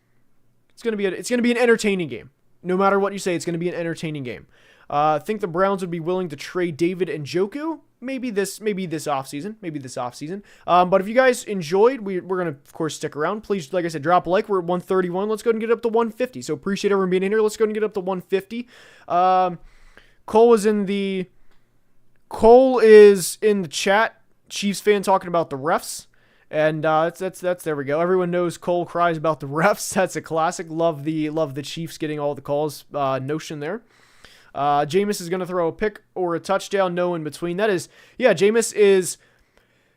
It's gonna be an entertaining game. No matter what you say, it's gonna be an entertaining game. I think the Browns would be willing to trade David and Njoku. Maybe this offseason. But if you guys enjoyed, we're gonna of course stick around. Please, like I said, drop a like. We're at 131. Let's go ahead and get up to 150. So appreciate everyone being in here. Let's go ahead and get up to 150. Cole is in the chat. Chiefs fan talking about the refs, and that's there we go. Everyone knows Cole cries about the refs. That's a classic. Love the Chiefs getting all the calls. Notion there. Jameis is going to throw a pick or a touchdown. No in between. That is, yeah. Jameis is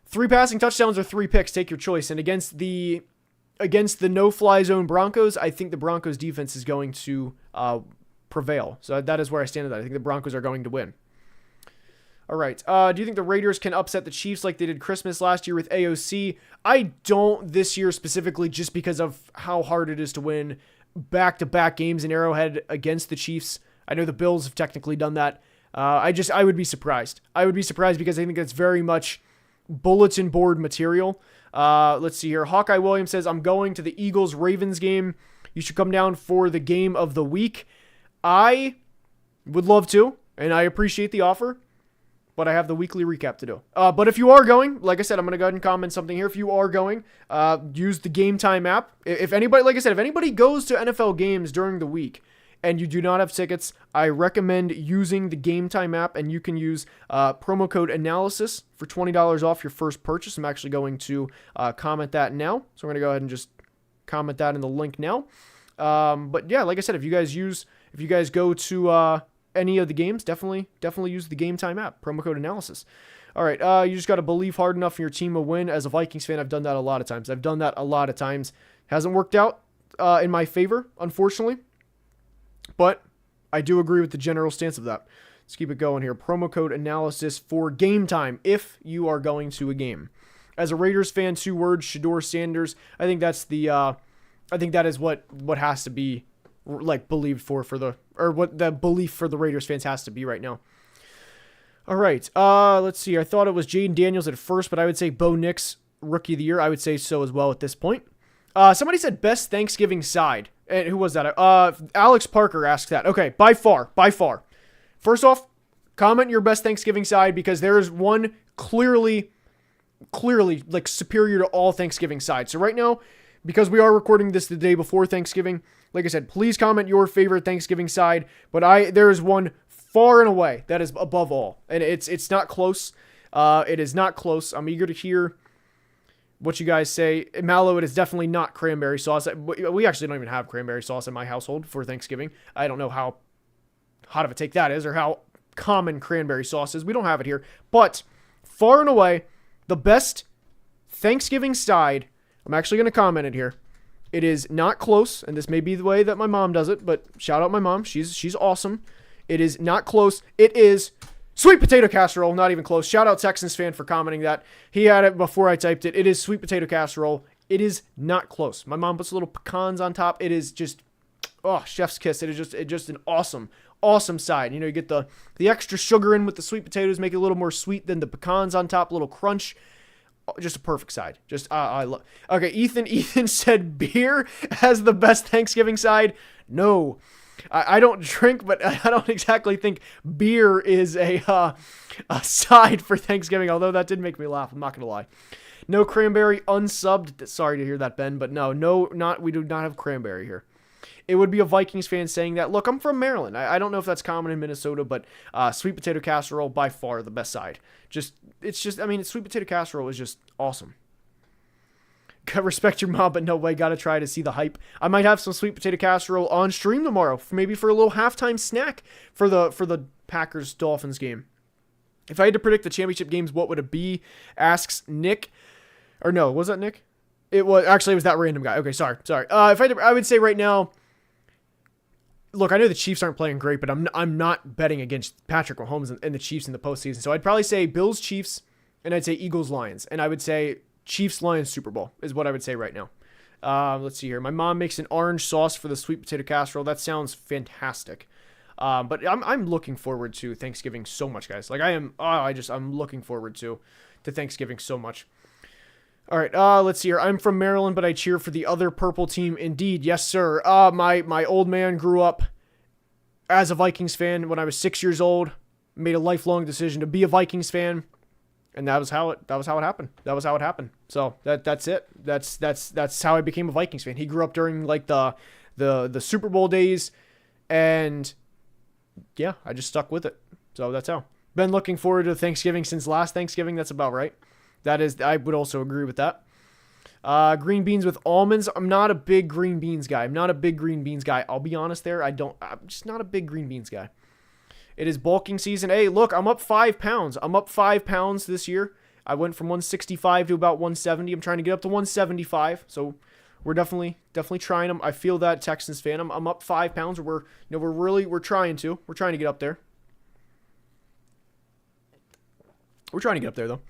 3 passing touchdowns or 3 picks. Take your choice. And against the no-fly zone Broncos, I think the Broncos defense is going to prevail. So that is where I stand on that. I think the Broncos are going to win. All right. Do you think the Raiders can upset the Chiefs like they did Christmas last year with AOC? I don't this year specifically, just because of how hard it is to win back-to-back games in Arrowhead against the Chiefs. I know the Bills have technically done that. I would be surprised. I would be surprised because I think that's very much bulletin board material. Let's see here. Hawkeye Williams says, I'm going to the Eagles-Ravens game. You should come down for the game of the week. I would love to, and I appreciate the offer, but I have the weekly recap to do. But if you are going, like I said, I'm going to go ahead and comment something here. If you are going, use the Game Time app. If anybody, like I said, if anybody goes to NFL games during the week and you do not have tickets, I recommend using the Game Time app, and you can use promo code analysis for $20 off your first purchase. I'm actually going to comment that now. So I'm going to go ahead and just comment that in the link now. But yeah, like I said, if you guys go to any of the games, definitely use the Game Time app, promo code analysis. All right, you just got to believe hard enough in your team will win. As a Vikings fan, I've done that a lot of times. Hasn't worked out in my favor, unfortunately, but I do agree with the general stance of that. Let's keep it going here. Promo code analysis for Game Time if you are going to a game. As a Raiders fan, 2 words: Shedeur Sanders. I think that is what has to be like believed for what the belief for the Raiders fans has to be right now. All right. Let's see. I thought it was Jaden Daniels at first, but I would say Bo Nix rookie of the year. I would say so as well at this point. Somebody said best Thanksgiving side. And who was that? Alex Parker asked that. Okay, by far. First off, comment your best Thanksgiving side because there is one clearly like superior to all Thanksgiving sides. So right now, because we are recording this the day before Thanksgiving, like I said, please comment your favorite Thanksgiving side. But there is one far and away that is above all, and it's not close. It is not close. I'm eager to hear what you guys say. Mallow, it is definitely not cranberry sauce. We actually don't even have cranberry sauce in my household for Thanksgiving. I don't know how hot of a take that is or how common cranberry sauce is. We don't have it here. But far and away, the best Thanksgiving side, I'm actually going to comment it here. It is not close, and this may be the way that my mom does it, but shout out my mom. She's awesome. It is not close. It is sweet potato casserole, not even close. Shout out Texans fan for commenting that. He had it before I typed it. It is sweet potato casserole. It is not close. My mom puts little pecans on top. It is just, chef's kiss. It is just an awesome side. You know, you get the extra sugar in with the sweet potatoes, make it a little more sweet than the pecans on top, a little crunch. Just a perfect side. I love. Okay, Ethan said beer has the best Thanksgiving side. No. I don't drink, but I don't exactly think beer is a side for Thanksgiving, although that did make me laugh. I'm not going to lie. No cranberry, unsubbed. Sorry to hear that, Ben, but we do not have cranberry here. It would be a Vikings fan saying that. Look, I'm from Maryland. I don't know if that's common in Minnesota, but sweet potato casserole, by far the best side. Sweet potato casserole is just awesome. Respect your mom, but no way. Gotta try to see the hype. I might have some sweet potato casserole on stream tomorrow, maybe for a little halftime snack for the Packers Dolphins game. If I had to predict the championship games, what would it be? Asks Nick. Or no, was that Nick? It was that random guy. Okay, sorry. I would say right now. Look, I know the Chiefs aren't playing great, but I'm not betting against Patrick Mahomes and the Chiefs in the postseason. So I'd probably say Bills Chiefs, and I'd say Eagles Lions, and I would say Chiefs Lions Super Bowl is what I would say right now. Let's see here. My mom makes an orange sauce for the sweet potato casserole. That sounds fantastic. But I'm looking forward to Thanksgiving so much, guys. Like I am. I'm looking forward to Thanksgiving so much. All right. Let's see here. I'm from Maryland, but I cheer for the other purple team. Indeed, yes, sir. My old man grew up as a Vikings fan when I was 6 years old. Made a lifelong decision to be a Vikings fan. And that was how it happened. So that's it. That's how I became a Vikings fan. He grew up during like the Super Bowl days, and yeah, I just stuck with it. So that's how. Been looking forward to Thanksgiving since last Thanksgiving. That's about right. I would also agree with that. Green beans with almonds. I'm not a big green beans guy. I'll be honest there. I'm just not a big green beans guy. It is bulking season. Hey, look, I'm up 5 pounds. I'm up 5 pounds this year. I went from 165 to about 170. I'm trying to get up to 175. So we're definitely trying them. I feel that, Texans fan. I'm up 5 pounds. We're trying to get up there. We're trying to get up there though.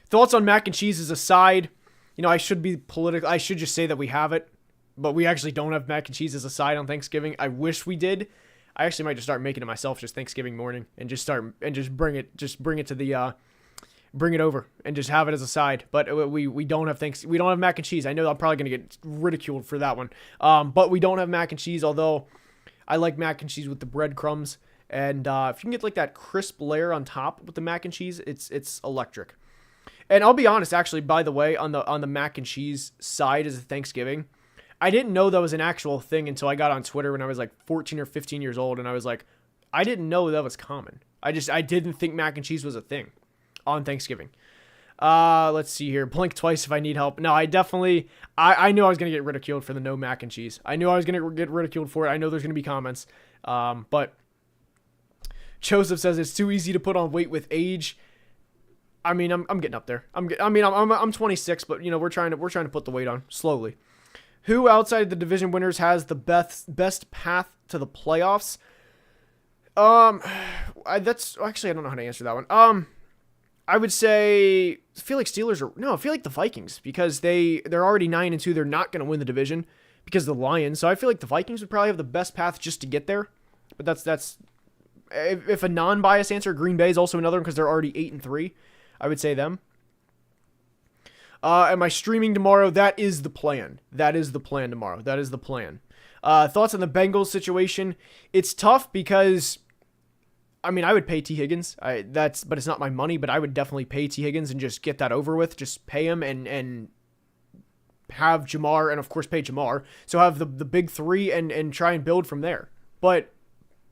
Thoughts on mac and cheese as a side? You know, I should be political. I should just say that we have it, but we actually don't have mac and cheese as a side on Thanksgiving. I wish we did. I actually might just start making it myself just Thanksgiving morning and bring it over and just have it as a side. But we don't have we don't have mac and cheese. I know I'm probably going to get ridiculed for that one. But we don't have mac and cheese, although I like mac and cheese with the breadcrumbs. And if you can get like that crisp layer on top with the mac and cheese, it's electric. And I'll be honest, actually, by the way, on the mac and cheese side as a Thanksgiving, I didn't know that was an actual thing until I got on Twitter when I was like 14 or 15 years old, and I was like, I didn't know that was common. I didn't think mac and cheese was a thing on Thanksgiving. Let's see here. Blink twice if I need help. No, I definitely, I knew I was going to get ridiculed for the no mac and cheese. I knew I was going to get ridiculed for it. I know there's going to be comments. But Joseph says it's too easy to put on weight with age. I mean, I'm getting up there. I'm 26, but you know, we're trying to put the weight on slowly. Who outside the division winners has the best path to the playoffs? That's actually, I don't know how to answer that one. I would say, I feel like the Vikings, because they're already 9-2. They're not going to win the division because of the Lions. So I feel like the Vikings would probably have the best path just to get there. But that's if a non-biased answer, Green Bay is also another one because they're already 8-3. I would say them. Am I streaming tomorrow? That is the plan. That is the plan tomorrow. That is the plan. Thoughts on the Bengals situation? It's tough because, I mean, I would pay T. Higgins. But it's not my money, but I would definitely pay T. Higgins and just get that over with. Just pay him and have Jamar, and of course pay Jamar. So have the big three and try and build from there. But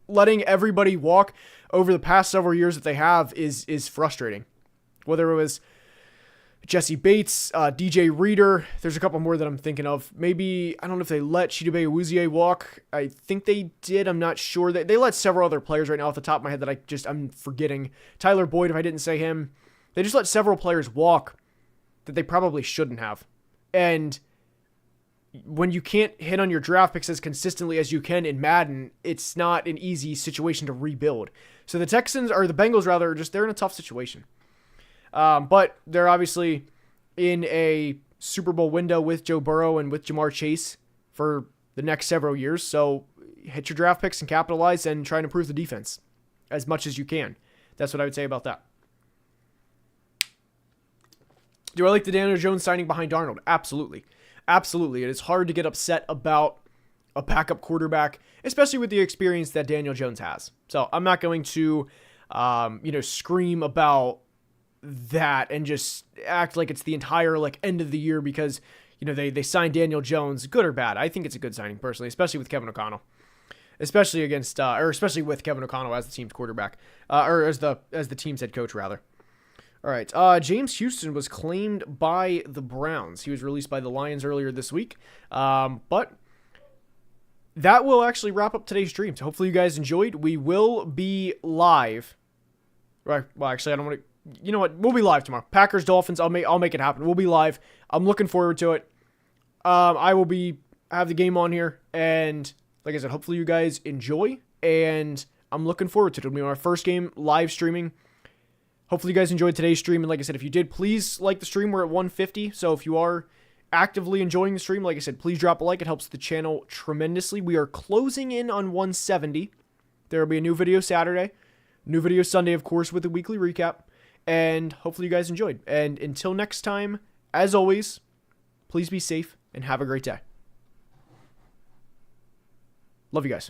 letting everybody walk over the past several years that they have is frustrating. Whether it was Jesse Bates, DJ Reader, there's a couple more that I'm thinking of. Maybe, I don't know if they let Chidobe Awuzie walk. I think they did. I'm not sure. They let several other players right now off the top of my head that I'm forgetting. Tyler Boyd, if I didn't say him. They just let several players walk that they probably shouldn't have. And when you can't hit on your draft picks as consistently as you can in Madden, it's not an easy situation to rebuild. So the Bengals rather, they're in a tough situation. But they're obviously in a Super Bowl window with Joe Burrow and with Jamar Chase for the next several years. So hit your draft picks and capitalize and try and improve the defense as much as you can. That's what I would say about that. Do I like the Daniel Jones signing behind Darnold? Absolutely. Absolutely. It is hard to get upset about a backup quarterback, especially with the experience that Daniel Jones has. So I'm not going to, scream about that and just act like it's the entire end of the year because, they signed Daniel Jones, good or bad. I think it's a good signing personally, especially with Kevin O'Connell. Especially with Kevin O'Connell as the team's quarterback, or as the team's head coach rather. All right, James Houston was claimed by the Browns. He was released by the Lions earlier this week, but that will actually wrap up today's stream. So hopefully you guys enjoyed. We will be live. Right? Well, actually, I don't want to. You know what? We'll be live tomorrow. Packers, Dolphins. I'll make it happen. We'll be live. I'm looking forward to it. I will have the game on here, and like I said, hopefully you guys enjoy. And I'm looking forward to it. It'll be my first game live streaming. Hopefully you guys enjoyed today's stream, and like I said, if you did, please like the stream. We're at 150, so if you are actively enjoying the stream, like I said, please drop a like. It helps the channel tremendously. We are closing in on 170. There will be a new video Saturday, new video Sunday, of course, with a weekly recap, and hopefully you guys enjoyed. And until next time, as always, please be safe and have a great day. Love you guys.